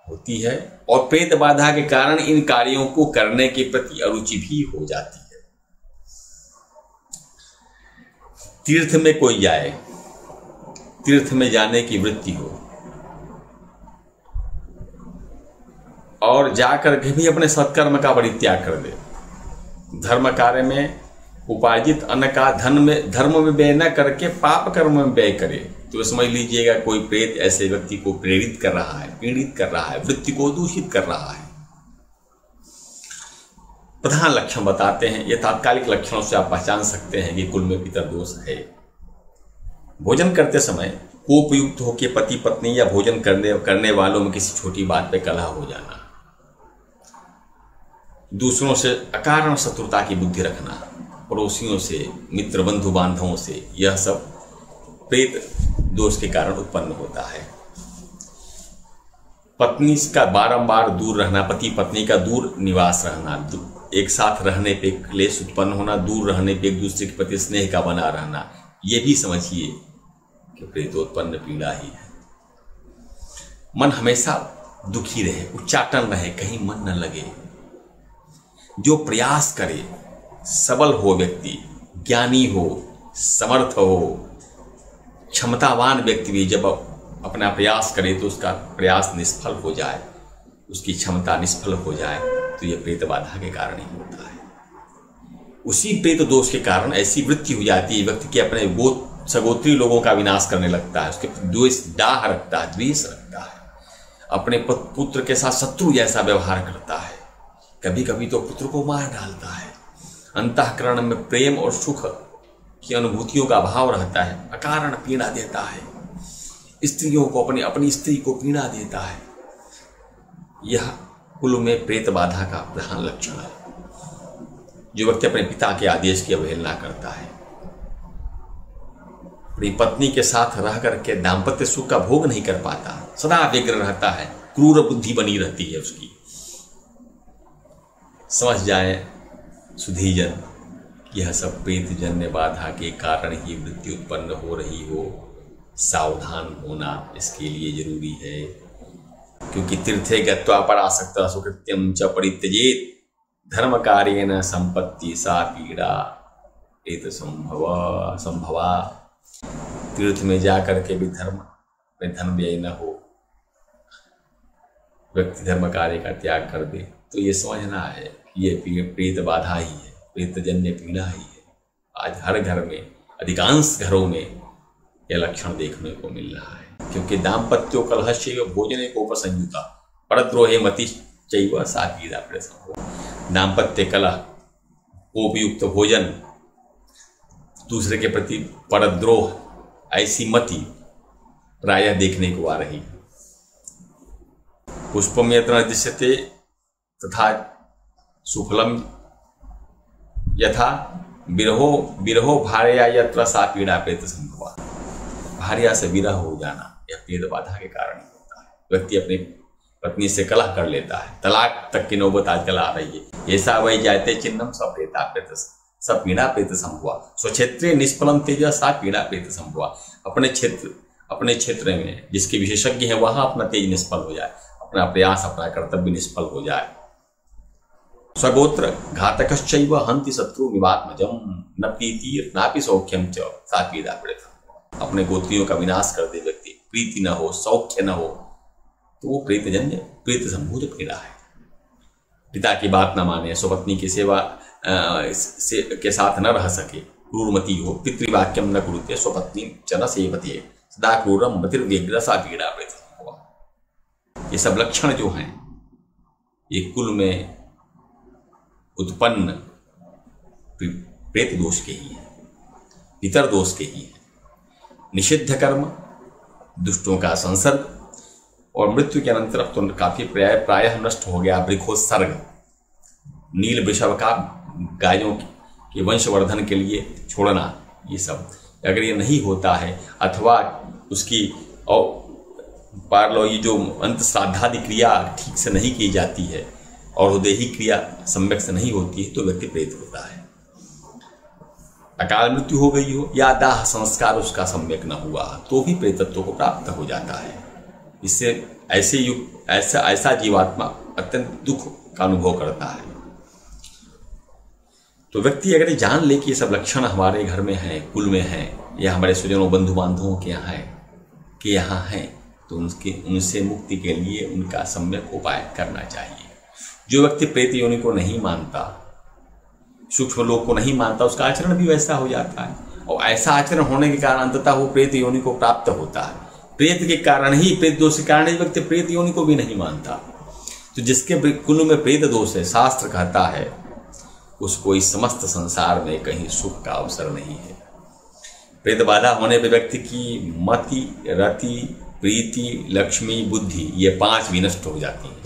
होती है, और प्रेत बाधा के कारण इन कार्यों को करने के प्रति अरुचि भी हो जाती है। तीर्थ में कोई जाए, तीर्थ में जाने की वृत्ति हो और जाकर के भी अपने सत्कर्म का परित्याग कर दे, धर्म कार्य में उपार्जित अन्न का धर्म में व्यय न करके पाप कर्म में व्यय करे, तो समझ लीजिएगा कोई प्रेत ऐसे व्यक्ति को प्रेरित कर रहा है, पीड़ित कर रहा है, वृत्ति को दूषित कर रहा है। प्रधान लक्षण बताते हैं, ये तात्कालिक लक्षणों से आप पहचान सकते हैं कि कुल में पितर दोष है। भोजन करते समय कोपयुक्त होकर पति पत्नी या भोजन करने वालों में किसी छोटी बात पे कलह हो जाना, दूसरों से अकारण शत्रुता की बुद्धि रखना, पड़ोसियों से, मित्र बंधु बांधवों से, यह सब प्रेत दोष के कारण उत्पन्न होता है। पत्नी का बारंबार दूर रहना, पति पत्नी का दूर निवास रहना, एक साथ रहने पे क्लेश उत्पन्न होना, दूर रहने पे एक दूसरे के प्रति स्नेह का बना रहना, ये भी समझिए कि प्रेतोत्पन्न पीड़ा ही है। मन हमेशा दुखी रहे, उच्चाटन रहे, कहीं मन न लगे। जो प्रयास करे, सबल हो व्यक्ति, ज्ञानी हो, समर्थ हो, क्षमतावान व्यक्ति भी जब अपना प्रयास करे तो उसका प्रयास निष्फल हो जाए, उसकी क्षमता निष्फल हो जाए, तो यह प्रेत बाधा के कारण ही होता है। उसी प्रेत दोष के कारण ऐसी वृत्ति हो जाती है, व्यक्ति के अपने सगोत्री लोगों का विनाश करने लगता है, उसके द्वेष डाह रखता है, द्वेष रखता है, अपने पुत्र के साथ शत्रु जैसा व्यवहार करता है, कभी कभी तो पुत्र को मार डालता है। अंतःकरण में प्रेम और सुख की अनुभूतियों का अभाव रहता है, अकारण पीड़ा देता है, स्त्रियों को अपनी स्त्री को पीड़ा देता है। यह कुल में प्रेत बाधा का प्रधान लक्षण है। जो व्यक्ति अपने पिता के आदेश की अवहेलना करता है, अपनी पत्नी के साथ रह करके दाम्पत्य सुख का भोग नहीं कर पाता, सदा व्यग्र रहता है, क्रूर बुद्धि बनी रहती है उसकी, समझ जाए सुधीजन यह सब प्रेतजन्य बाधा के कारण ही वृत्ति उत्पन्न हो रही हो। सावधान होना इसके लिए जरूरी है, क्योंकि तीर्थे गत्वा परासक्तः सुकृत्यं च परित्यजेत धर्म कार्येन संपत्ति सा पीड़ा प्रेत संभवा। तीर्थ में जा करके भी धर्म में धन व्यय न हो, व्यक्ति धर्म कार्य का त्याग कर दे, तो ये समझना है कि ये प्रेत बाधा ही है, प्रेतजन्य पीड़ा ही है। आज हर घर में, अधिकांश घरों में यह लक्षण देखने को मिल रहा है, क्योंकि दाम्पत्यो कलहश्चैव भोजने कोपसंयुता परद्रोहे मति चैव सा पीड़ा प्रेत। दाम्पत्य कलह, कोपयुक्त भोजन, दूसरे के प्रति परद्रोह, ऐसी मति प्रायः देखने को आ रही है। पुष्पम यत्र न दृश्यते तथा सुफलम यथा विरहो भार्या यत्र सा पीड़ा प्रेत संभवा। भार्या से विरह हो जाना यह प्रेत बाधा के कारण ही होता है। व्यक्ति अपनी पत्नी से कलह कर लेता है, तलाक तक की नौबत आजकल आ रही है। ऐसा वही जाते चिन्हम सब प्रेता प्रेत स पीड़ा प्रेत संभवा। स्वक्षेत्रे निष्फलम तेज सा पीड़ा प्रेत संभवा। अपने क्षेत्र में जिसके विशेषज्ञ है वहां अपना तेज निष्फल हो जाए, अपना प्रयास अपना कर्तव्य निष्फल हो जाए। स्वगोत्र घातकश्चैव हन्ति शत्रु निवात्मजम न प्रीति नापि सौख्यम च सा पीड़ा प्रेत। अपने गोत्रियों का विनाश कर दे व्यक्ति, प्रीति न हो, सौख्य न हो, तो वो प्रेतजन्य प्रेत संभूत पीड़ा है। पिता की बात न माने, स्वपत्नी की सेवा के साथ न रह सके, क्रूरमती हो, पितृवाक्यम न कुरुते स्वपत्नी च न सेवते सदा क्रूरम मतिर्व्यग्र सा पीड़ा प्रेत संभवा। ये सब लक्षण जो हैं ये कुल में उत्पन्न प्रेत दोष के ही है, पितर दोष के ही है। निषिद्ध कर्म, दुष्टों का संसर्ग और मृत्यु के अनंतर अब तो काफी प्रायः नष्ट हो गया वृक्षोत्सर्ग, नील वृषभ का गायों के वंशवर्धन के लिए छोड़ना, ये सब अगर ये नहीं होता है अथवा उसकी पारलौई जो अंत श्राद्धादि क्रिया ठीक से नहीं की जाती है और उदेही क्रिया सम्यक से नहीं होती है तो व्यक्ति प्रेत होता है। अकाल मृत्यु हो गई हो या दाह संस्कार उसका सम्यक न हुआ तो भी प्रेतत्व को प्राप्त हो जाता है। इससे ऐसा जीवात्मा अत्यंत दुख का अनुभव करता है। तो व्यक्ति अगर जान ले कि ये सब लक्षण हमारे घर में हैं, कुल में हैं या हमारे स्वजनों बंधु बांधवों के यहाँ हैं तो उनसे मुक्ति के लिए उनका सम्यक उपाय करना चाहिए। जो व्यक्ति प्रेत योनि को नहीं मानता, सूक्ष्म लोक को नहीं मानता, उसका आचरण भी वैसा हो जाता है और ऐसा आचरण होने के कारण अंततः वो प्रेत योनि को प्राप्त होता है। प्रेत के कारण ही, प्रेत दोष के कारण ही व्यक्ति प्रेत योनि को भी नहीं मानता। तो जिसके कुल में प्रेत दोष है, शास्त्र कहता है उसको इस समस्त संसार में कहीं सुख का अवसर नहीं है। प्रेत बाधा होने पर व्यक्ति की मति, रति, प्रीति, लक्ष्मी, बुद्धि ये 5 भी नष्ट हो जाती हैं।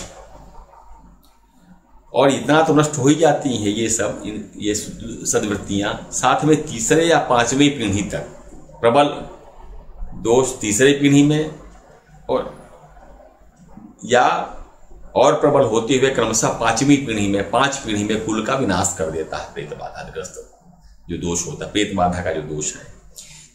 और इतना तो नष्ट हो ही जाती हैं ये सद्वृत्तियां, साथ में तीसरे या 5वीं पीढ़ी तक प्रबल दोष तीसरे पीढ़ी में और प्रबल होते हुए क्रमशः 5वीं पीढ़ी में 5 पीढ़ी में कुल का विनाश कर देता है। प्रेत बाधाग्रस्त जो दोष होता है, प्रेत बाधा का जो दोष है,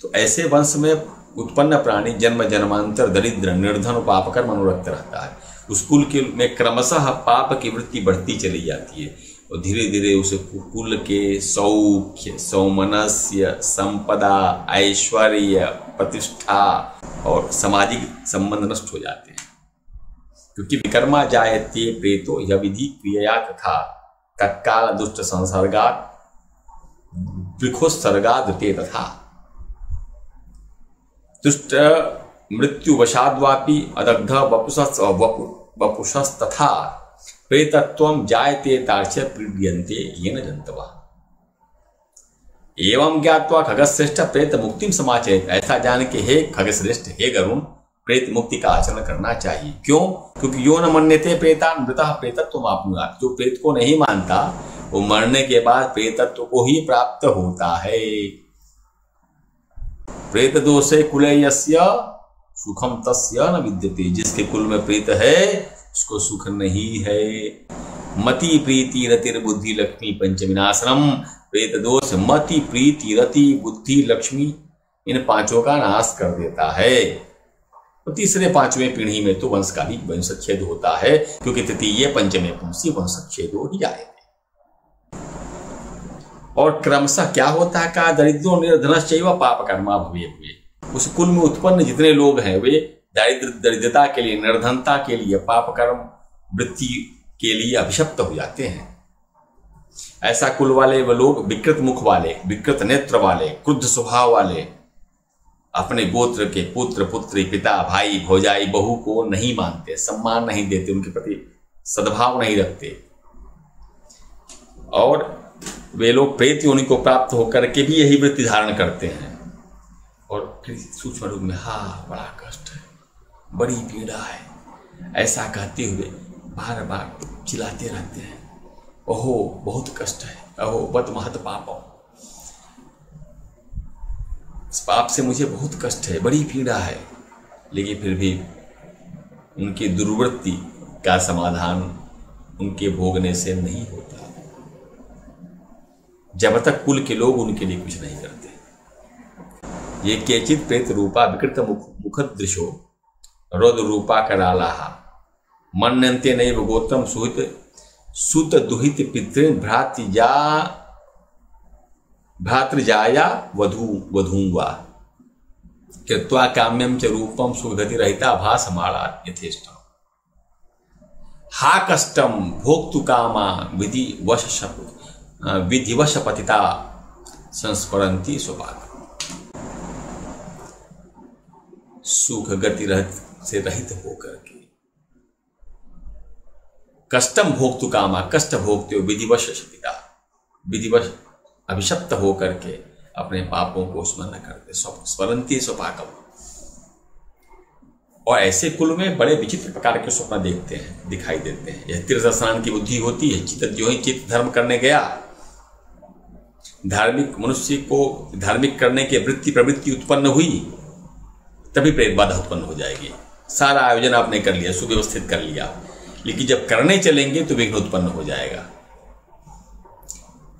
तो ऐसे वंश में उत्पन्न प्राणी जन्म जन्मांतर दरिद्र निर्धन पापकर्म अनुरक्त रहता है। उस कुल के में क्रमशः पाप की वृत्ति बढ़ती चली जाती है और धीरे धीरे उस कुल के सौख्य, सौमनस्य, संपदा, ऐश्वर्य, प्रतिष्ठा और सामाजिक संबंध नष्ट हो जाते हैं। क्योंकि विकर्मा जायते प्रेतो यह विधि क्रिया तथा तत्काल दुष्ट संसर्गात् वृक्षोत्सर्गादृते तथा दुष्ट मृत्यु वशाद्वापि अदग्ध वपुषस्तथा प्रेतत्वं जायते तार्क्ष्य पीड्यन्ते येन जन्तवः। एवं ज्ञात्वा खगश्रेष्ठ प्रेत मुक्तिम समाचरेत्। ऐसा जान के हे खगश्रेष्ठ, हे गरुण, प्रेत मुक्ति का आचरण करना चाहिए। क्यों? क्योंकि यो न मन्यते प्रेतान् मृतः प्रेतत्वम् आप्नुयात्। जो प्रेत को नहीं मानता वो मरने के बाद प्रेतत्व को ही प्राप्त होता है। प्रेत दोषे कुले यस्य सुखम तस्य न विद्यते। जिसके कुल में प्रेत है उसको सुख नहीं है। मति प्रीति रतिर बुद्धि लक्ष्मी पंचविनाशनम। प्रेत दोष मति प्रीति रति बुद्धि लक्ष्मी इन 5 का नाश कर देता है। तो तीसरे 5वें पीढ़ी में तो वंश का भी वंशच्छेद होता है, क्योंकि तृतीय पंचमे पुंसी वंशच्छेद हो ही जाएगा। और क्रमशः क्या होता है का दरिद्रो निर्धनश्चैव पाप कर्मा भवे हुए। उस कुल में उत्पन्न जितने लोग हैं वे दरिद्रता के लिए, निर्धनता के लिए, पाप कर्म वृत्ति के लिए अभिशप्त हो जाते हैं। ऐसा कुल वाले वे लोग विकृत मुख वाले, विकृत नेत्र वाले, क्रुद्ध स्वभाव वाले, अपने गोत्र के पुत्र पुत्री, पिता भाई भौजाई बहू को नहीं मानते, सम्मान नहीं देते, उनके प्रति सद्भाव नहीं रखते। और वे लोग प्रेत योनि को प्राप्त होकर के भी यही वृत्ति धारण करते हैं। और फिर सूक्ष्म रूप में हाँ बड़ा कष्ट है, बड़ी पीड़ा है, ऐसा कहते हुए बार बार चिल्लाते रहते हैं, ओहो बहुत कष्ट है, अहो बद महत पापो, इस पाप से मुझे बहुत कष्ट है, बड़ी पीड़ा है। लेकिन फिर भी उनकी दुर्वृत्ति का समाधान उनके भोगने से नहीं होता। जब तक कुल के लोग उनके लिए कुछ नहीं करते। ये केचित प्रेत रूपा विकृत मुखदृशो रौद्र रूपा करालाहा मन्यन्ते नैव गोत्रम सुत दुहित पितृ भ्रातृजाया वधूंगा कृत्वा काम्यम च रूपम सुगति रहिता भासमाला यथेष्ट हा कष्टम भोक्तु कामा विधिवश पतिता संस्मरन्ति स्वपाक। सुख गति से रहित होकर के कष्टम भोक्तु कामा, कष्ट भोगते हो, विधिवश पिता, विधिवश अभिशप्त होकर के अपने पापों को स्मरण करते, स्मरन्ति स्वपाकम। और ऐसे कुल में बड़े विचित्र प्रकार के स्वप्न देखते हैं, दिखाई देते हैं। यह तीर्थ स्नान की बुद्धि होती है। जो ही चित्त धर्म करने गया, धार्मिक मनुष्य को धार्मिक करने की वृत्ति प्रवृत्ति उत्पन्न हुई, तभी प्रेत बाधा उत्पन्न हो जाएगी। सारा आयोजन आपने कर लिया, सुव्यवस्थित कर लिया, लेकिन जब करने चलेंगे तो विघ्न उत्पन्न हो जाएगा।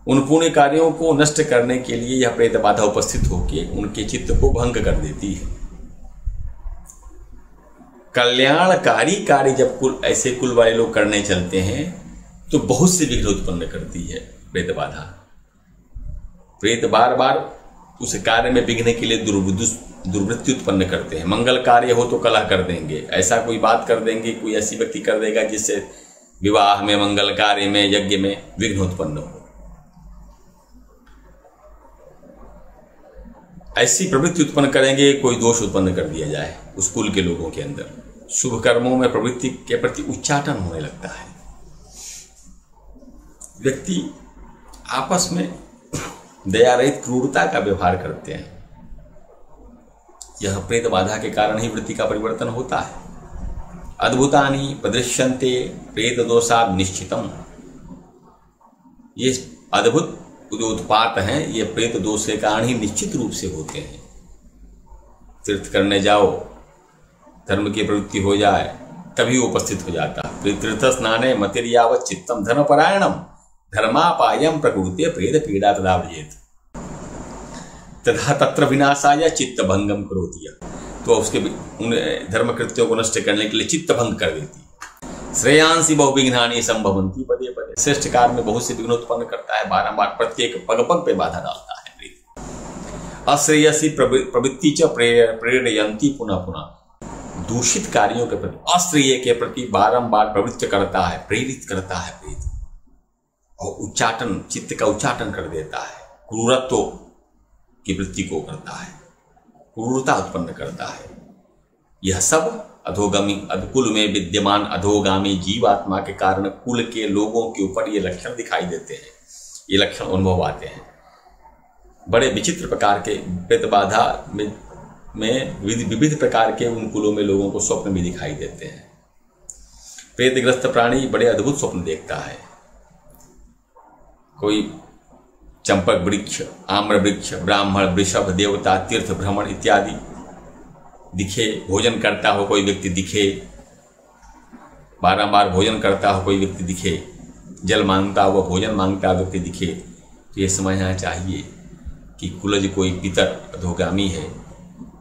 उन पुण्य कार्यों को नष्ट करने के लिए यह प्रेत बाधा उपस्थित होकर उनके चित्त को भंग कर देती है। कल्याणकारी कार्य जब ऐसे कुल वाले लोग करने चलते हैं तो बहुत से विघ्न उत्पन्न करती है प्रेत बाधा। प्रेत बार बार उस कार्य में विघ्न के लिए दुर्वृत्ति उत्पन्न करते हैं। मंगल कार्य हो तो कलह कर देंगे, ऐसा कोई बात कर देंगे, कोई ऐसी व्यक्ति कर देगा जिससे विवाह में, मंगल कार्य में, यज्ञ में विघ्न उत्पन्न हो। ऐसी प्रवृत्ति उत्पन्न करेंगे, कोई दोष उत्पन्न कर दिया जाए उस कुल के लोगों के अंदर। शुभ कर्मों में प्रवृत्ति के प्रति उच्चाटन होने लगता है। व्यक्ति आपस में दया रहित क्रूरता का व्यवहार करते हैं। यह प्रेत बाधा के कारण ही वृत्ति का परिवर्तन होता है। अद्भुतानि प्रदृश्यन्ते प्रेत दोषात् निश्चितम। ये अद्भुत जो उत्पात हैं, ये प्रेत दोष के कारण ही निश्चित रूप से होते हैं। तीर्थ करने जाओ, धर्म की प्रवृत्ति हो जाए, तभी उपस्थित हो जाता है। तीर्थ स्नाने मतिर्यावत् चित्तम धर्मपरायणम धर्मापायम प्रकृते प्रेत पीड़ा तदा व्रजेत तथा तत्र विनाशाय चित्त भंगम करोति। तो उसके उन धर्म कृत्यों को नष्ट करने के लिए चित्त भंग कर देती। श्रेयांसी बहुविघ्नानि संभवन्ति पदे पदे। श्रेष्ठ कार्य में बहुत से विघ्न उत्पन्न करता है, बारंबार प्रत्येक पग पग पे बाधा डालता है। अश्रेयसी प्रवृत्ति च प्रेरयन्ति पुनः पुनः। दूषित कार्यों के प्रति, अश्रेय के प्रति बारंबार प्रवृत्त करता है, प्रेरित करता है प्रेत। और उच्चाटन, चित्त का उच्चाटन कर देता है, क्रूरत्व की वृत्ति को करता है, क्रूरता उत्पन्न करता है। यह सब अधोगामी कुल में विद्यमान अधोगामी जीवात्मा के कारण कुल के लोगों के ऊपर ये लक्षण दिखाई देते हैं, ये लक्षण अनुभव आते हैं। बड़े विचित्र प्रकार के प्रेत बाधा में विविध प्रकार के उन कुलों में लोगों को स्वप्न भी दिखाई देते हैं। प्रेतग्रस्त प्राणी बड़े अद्भुत स्वप्न देखता है। कोई चंपक वृक्ष, आम्र वृक्ष, ब्राह्मण, वृषभ, देवता, तीर्थ भ्रमण इत्यादि दिखे, भोजन करता हो कोई व्यक्ति दिखे, बारंबार भोजन करता हो कोई व्यक्ति दिखे, जल मांगता हुआ, भोजन मांगता हुआ व्यक्ति दिखे, तो ये समझना चाहिए कि कुलज कोई पितर अधोगामी है,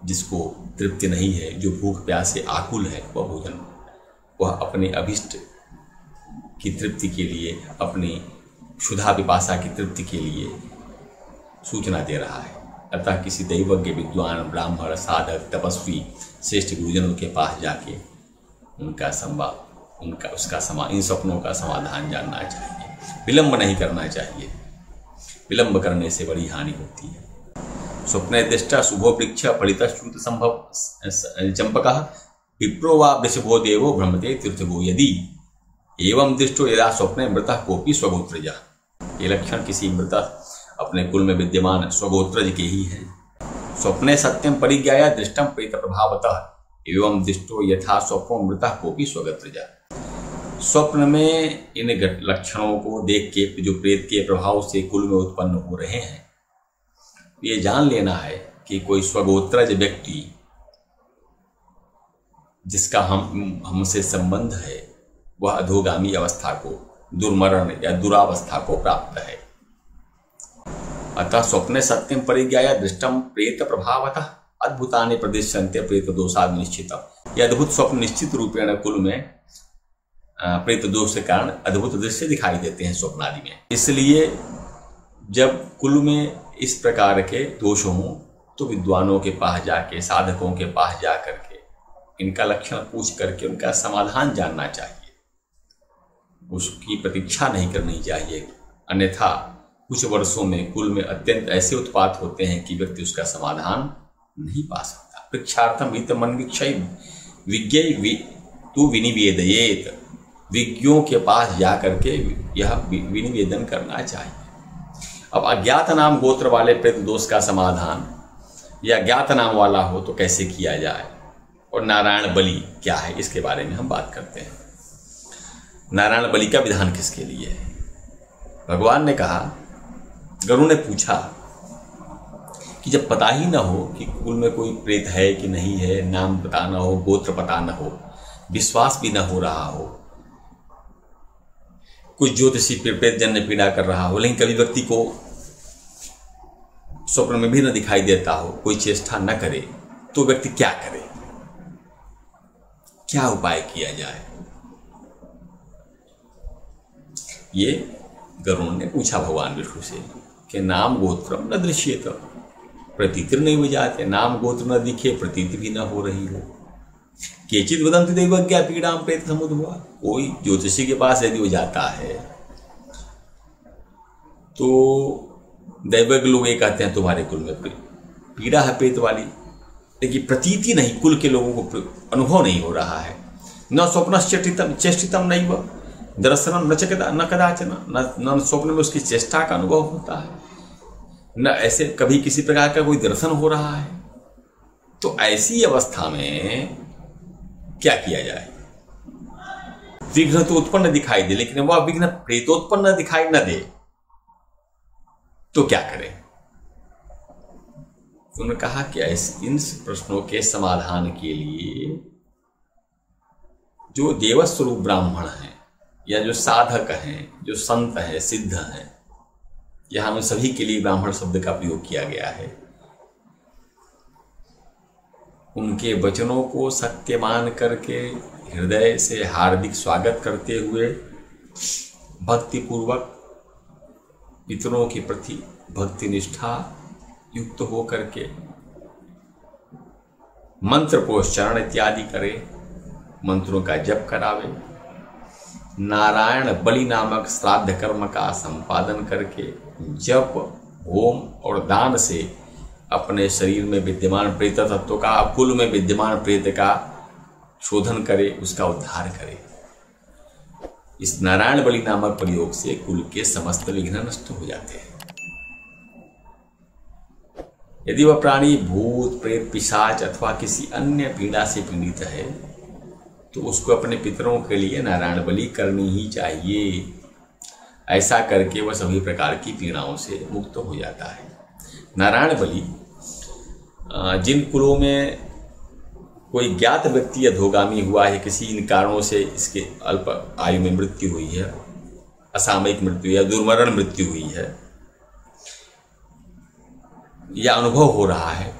जिसको तृप्ति नहीं है, जो भूख प्यास से आकुल है, वह अपने अभिष्ट की तृप्ति के लिए, अपनी क्षुधा पिपासा की तृप्ति के लिए सूचना दे रहा है। अतः किसी दैवज्ञ, विद्वान, ब्राह्मण, साधक, तपस्वी, श्रेष्ठ गुरुजनों के पास जाके इन सपनों का समाधान जानना चाहिए। विलंब नहीं करना चाहिए, विलंब करने से बड़ी हानि होती है। स्वप्ने दृष्टा शुभो वृक्ष फलितश्रुत संभव चंपकः विप्रो वा वृषभो देवो भ्रमते तीर्थगो यदि एवं दृष्टो यदा स्वप्ने मृतः कोपी स्वगोत्रज। ये लक्षण किसी मृत अपने कुल में विद्यमान स्वगोत्रज के ही हैं। स्वप्ने सत्यम परिज्ञाया दृष्टम प्रेत प्रभावतः एवं दृष्टो यथा स्वप्नो मृतः कोपी स्वगोत्रज। स्वप्न में इन लक्षणों को देख के जो प्रेत के प्रभाव से कुल में उत्पन्न हो रहे हैं, ये जान लेना है कि कोई स्वगोत्रज व्यक्ति जिसका हमसे संबंध है, वह अधोगामी अवस्था को, दुर्मरण या दुरावस्था को प्राप्त है। अतः स्वप्ने सत्यम परिज्ञाय दृष्टम प्रेत प्रभावतः अद्भुतानि प्रदिश्यन्ते प्रेत दोषादि निश्चित। यह अद्भुत स्वप्न निश्चित रूपेण कुल में प्रेत दोष के कारण अद्भुत दृश्य दिखाई देते हैं स्वप्न आदि में। इसलिए जब कुल में इस प्रकार के दोष हों तो विद्वानों के पास जाके, साधकों के पास जा करके इनका लक्षण पूछ करके उनका समाधान जानना चाहिए, उसकी प्रतीक्षा नहीं करनी चाहिए। अन्यथा कुछ वर्षों में कुल में अत्यंत ऐसे उत्पात होते हैं कि व्यक्ति उसका समाधान नहीं पा सकता। पृक्षार्थम वित्त मन विक्षय विज्ञ तू विनिवेदयेत, विज्ञों के पास जा करके यह विनिवेदन करना चाहिए। अब अज्ञात नाम गोत्र वाले प्रेत दोष का समाधान या ज्ञात नाम वाला हो तो कैसे किया जाए, और नारायण बलि क्या है, इसके बारे में हम बात करते हैं। नारायण बलि का विधान किसके लिए है? भगवान ने कहा, गरुड़ ने पूछा कि जब पता ही ना हो कि कुल में कोई प्रेत है कि नहीं है, नाम पता ना हो, गोत्र पता ना हो, विश्वास भी ना हो रहा हो, कुछ ज्योतिषी प्रेत जन्य पीड़ा कर रहा हो, लेकिन कभी व्यक्ति को स्वप्न में भी न दिखाई देता हो, कोई चेष्टा न करे, तो व्यक्ति क्या करे, क्या उपाय किया जाए? ये गरुड़ ने पूछा भगवान विष्णु से कि नाम गोत्रम न दृश्येत, प्रतीति नहीं हो जाते, नाम गोत्र न दिखे, प्रतीति भी न हो रही हो। केचित वदंति दैवज्ञा पीड़ा प्रेत समुद्भवा, कोई ज्योतिषी के पास यदि वो जाता है तो दैवज्ञ लोग ये कहते हैं तुम्हारे कुल में पीड़ा है प्रेत वाली, लेकिन प्रतीति नहीं, कुल के लोगों को अनुभव नहीं हो रहा है। न स्वप्न चेष्टितम नहीं व दर्शनम न कदाचन, न स्वप्न में उसकी चेष्टा का अनुभव होता है, न ऐसे कभी किसी प्रकार का कोई दर्शन हो रहा है। तो ऐसी अवस्था में क्या किया जाए? विघ्न तो उत्पन्न दिखाई दे, लेकिन वह विघ्न प्रेतोत्पन्न दिखाई न दे तो क्या करें? उन्होंने कहा कि इन प्रश्नों के समाधान के लिए जो देवस्वरूप ब्राह्मण हैं या जो साधक हैं, जो संत हैं, सिद्ध हैं, यहां में सभी के लिए ब्राह्मण शब्द का प्रयोग किया गया है, उनके वचनों को सत्य मान करके हृदय से हार्दिक स्वागत करते हुए भक्तिपूर्वक पितरों के प्रति भक्ति निष्ठा युक्त हो करके मंत्र पोश्चरण इत्यादि करे, मंत्रों का जप करावे, नारायण बलि नामक श्राद्ध कर्म का संपादन करके जप, होम और दान से अपने शरीर में विद्यमान प्रेत तत्व का, कुल में विद्यमान प्रेत का शोधन करे, उसका उद्धार करे। इस नारायण बलि नामक प्रयोग से कुल के समस्त विघ्न नष्ट हो जाते हैं। यदि वह प्राणी भूत प्रेत पिशाच अथवा किसी अन्य पीड़ा से पीड़ित है तो उसको अपने पितरों के लिए नारायण बलि करनी ही चाहिए। ऐसा करके वह सभी प्रकार की पीड़ाओं से मुक्त हो जाता है। नारायण बलि जिन कुलों में कोई ज्ञात व्यक्ति अधोगामी हुआ है, किसी इन कारणों से इसके अल्प आयु में मृत्यु हुई है, असामयिक मृत्यु या दुर्मरण मृत्यु हुई है, या अनुभव हो रहा है,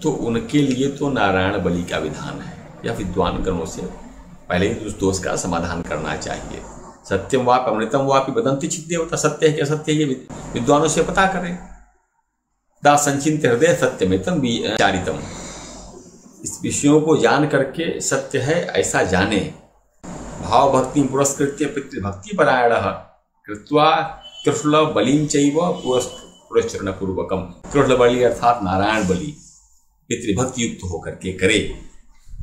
तो उनके लिए तो नारायण बलि का विधान है। या विद्वान गणों से पहले ही उस दोष का समाधान करना चाहिए। सत्यम वाप अमृतम वापि वदंति चिद्देवता, सत्य है कि असत्य है ये विद्वानों से पता करें। दा संचिंत हृदय सत्यमेतम विचारितम, इस विषयों को जान करके सत्य है ऐसा जाने। भाव भक्ति पुरस्कृत्य पितृभक्ति परायण कृत्वा कृष्ण बलिं चैव पुरस्चरण पूर्वकम, कृष्ण बलि अर्थात नारायण बलि पितृभक्ति युक्त होकर के करे।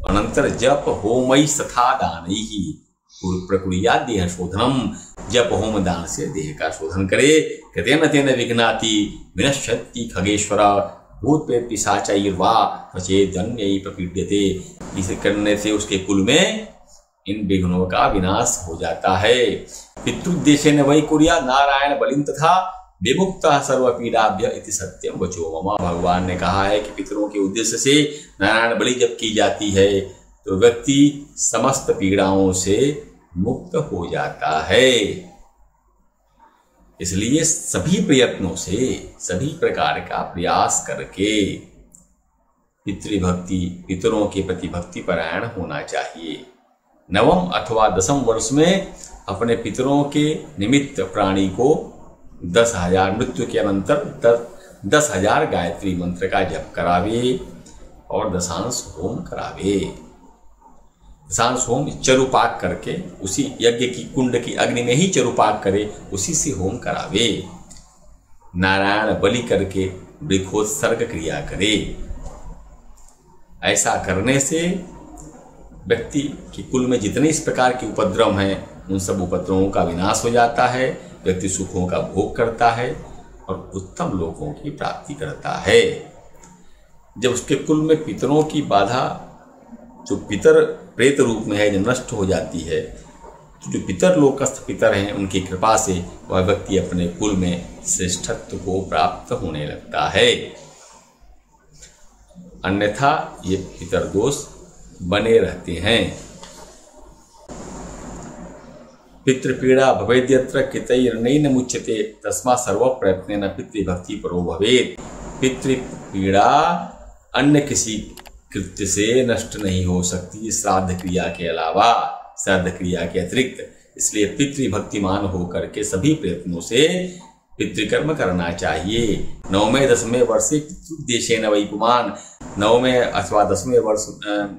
अनंतर जप होमई तथा दान ही प्रक्रिया देह शोधनम, जप होम दान से देह का शोधन करे। कृतेन तेन विघ्नाति विनश्यति खगेश्वर भूत प्रेत पिशाचैर्वा त्वचेदन्यै प्रपीड्यते, इसे करने से उसके कुल में इन विघ्नों का विनाश हो जाता है। पितृउद्देश्य न वै कुर्या नारायण बलिं तथा विमुक्त सर्वपीड़ाभ्य इति सत्यम वचो मम। भगवान ने कहा है कि पितरों के उद्देश्य से नारायण बलि जब की जाती है तो व्यक्ति समस्त पीड़ाओं से मुक्त हो जाता है। इसलिए सभी प्रयत्नों से, सभी प्रकार का प्रयास करके पितृभक्ति, पितरों के प्रति भक्ति परायण होना चाहिए। 9वें अथवा 10वें वर्ष में अपने पितरों के निमित्त प्राणी को 10,000 मृत्यु के अनंतर 10,000 गायत्री मंत्र का जप करावे और दशांश होम करावे। दशांश होम चरुपाक करके, उसी यज्ञ की कुंड की अग्नि में ही चरुपाक करे, उसी से होम करावे। नारायण बलि करके वृक्षोत्सर्ग क्रिया करे। ऐसा करने से व्यक्ति के कुल में जितने इस प्रकार के उपद्रव हैं, उन सब उपद्रवों का विनाश हो जाता है। व्यक्ति सुखों का भोग करता है और उत्तम लोकों की प्राप्ति करता है। जब उसके कुल में पितरों की बाधा, जो पितर प्रेत रूप में है, जो नष्ट हो जाती है, तो जो पितर लोकस्थ पितर हैं, उनकी कृपा से वह व्यक्ति अपने कुल में श्रेष्ठत्व को प्राप्त होने लगता है। अन्यथा ये पितर दोष बने रहते हैं। पितृपीड़ा भवेद्यत्र कृतैर्नैन मुच्यते तस्मात् सर्व प्रयत्नेन पितृभक्ति परो भवेत्। पितृपीड़ा अन्य किसी कृत्य से नष्ट नहीं हो सकती, श्राद्ध क्रिया के अलावा, श्राद्ध क्रिया के अतिरिक्त। इसलिए पितृभक्तिमान होकर के सभी प्रयत्नों से पितृकर्म करना चाहिए। 9वें 10वें वर्षे पितृदेशेन वै पुमान्। 9वें अथवा 10वें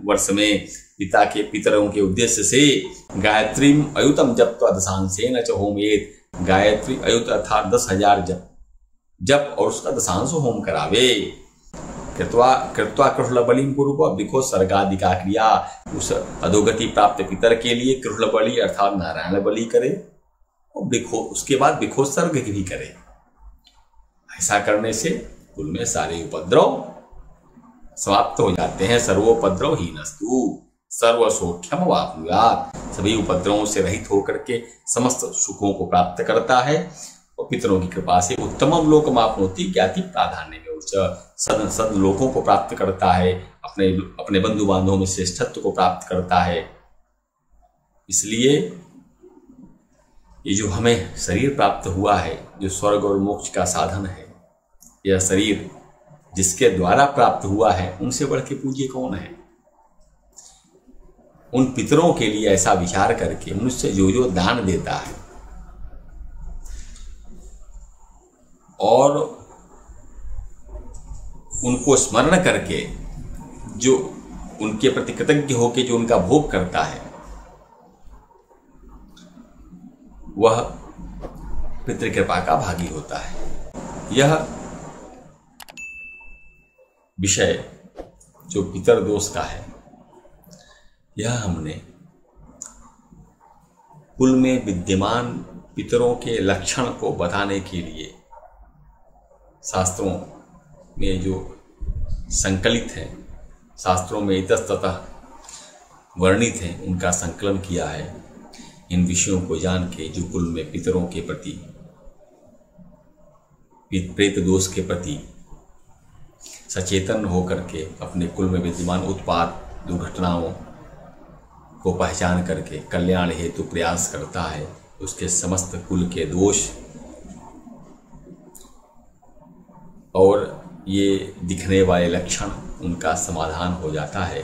वर्ष में पितरों के उद्देश्य से गायत्री अयुतम जप्त्वा दशांशेन च होमेत्। गायत्री अयुत अर्थात 10,000 जप और उसका दशांश होम करावे। कृत्वा कृष्ण बलिम पूर्व वृक्षोत्सर्गादिका क्रिया। उस अधोगति प्राप्त पितर के लिए कृष्ण बलि अर्थात नारायण बलि करे और उसके बाद वृक्षोत्सर्ग भी करे। ऐसा करने से कुल में सारे उपद्रव समाप्त हो जाते हैं। सर्वोपद्रव हीनस्तु सर्वसौख्यम वाप्नुयात्। सभी उपद्रवों से रहित होकर के समस्त सुखों को प्राप्त करता है और पितरों की कृपा से उत्तमम लोकमाप्नोति ज्ञाति प्राधान्य में उच्च सद लोकों को प्राप्त करता है। अपने बंधु बांधवों में श्रेष्ठत्व को प्राप्त करता है। इसलिए ये जो हमें शरीर प्राप्त हुआ है, जो स्वर्ग और मोक्ष का साधन है, यह शरीर जिसके द्वारा प्राप्त हुआ है, उनसे बढ़ के पूज्य कौन है? उन पितरों के लिए ऐसा विचार करके मनुष्य जो दान देता है और उनको स्मरण करके जो उनके प्रति कृतज्ञ होकर जो उनका भोग करता है, वह पितृकृपा का भागी होता है। यह विषय जो पितर दोष का है, यह हमने कुल में विद्यमान पितरों के लक्षण को बताने के लिए शास्त्रों में जो संकलित हैं, शास्त्रों में इतस्ततः वर्णित हैं, उनका संकलन किया है। इन विषयों को जान के जो कुल में पितरों के प्रति, प्रेत दोष के प्रति सचेतन होकर के अपने कुल में विद्यमान उत्पात दुर्घटनाओं को पहचान करके कल्याण हेतु प्रयास करता है, उसके समस्त कुल के दोष और ये दिखने वाले लक्षण, उनका समाधान हो जाता है।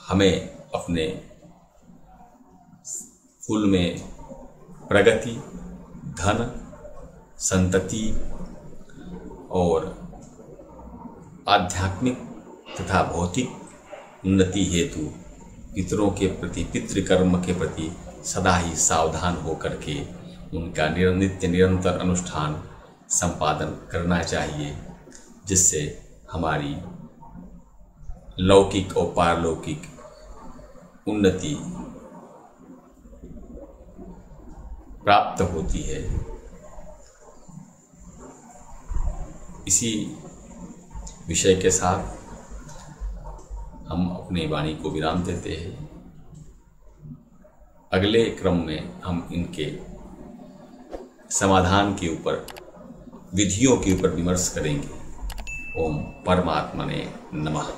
हमें अपने कुल में प्रगति, धन, संतति और आध्यात्मिक तथा भौतिक उन्नति हेतु पितरों के प्रति, पितृकर्म के प्रति सदा ही सावधान होकर के उनका नित्य निरंतर अनुष्ठान संपादन करना चाहिए, जिससे हमारी लौकिक और पारलौकिक उन्नति प्राप्त होती है। इसी विषय के साथ हम अपनी वाणी को विराम देते हैं। अगले क्रम में हम इनके समाधान के ऊपर, विधियों के ऊपर विमर्श करेंगे। ओम परमात्मने नमः।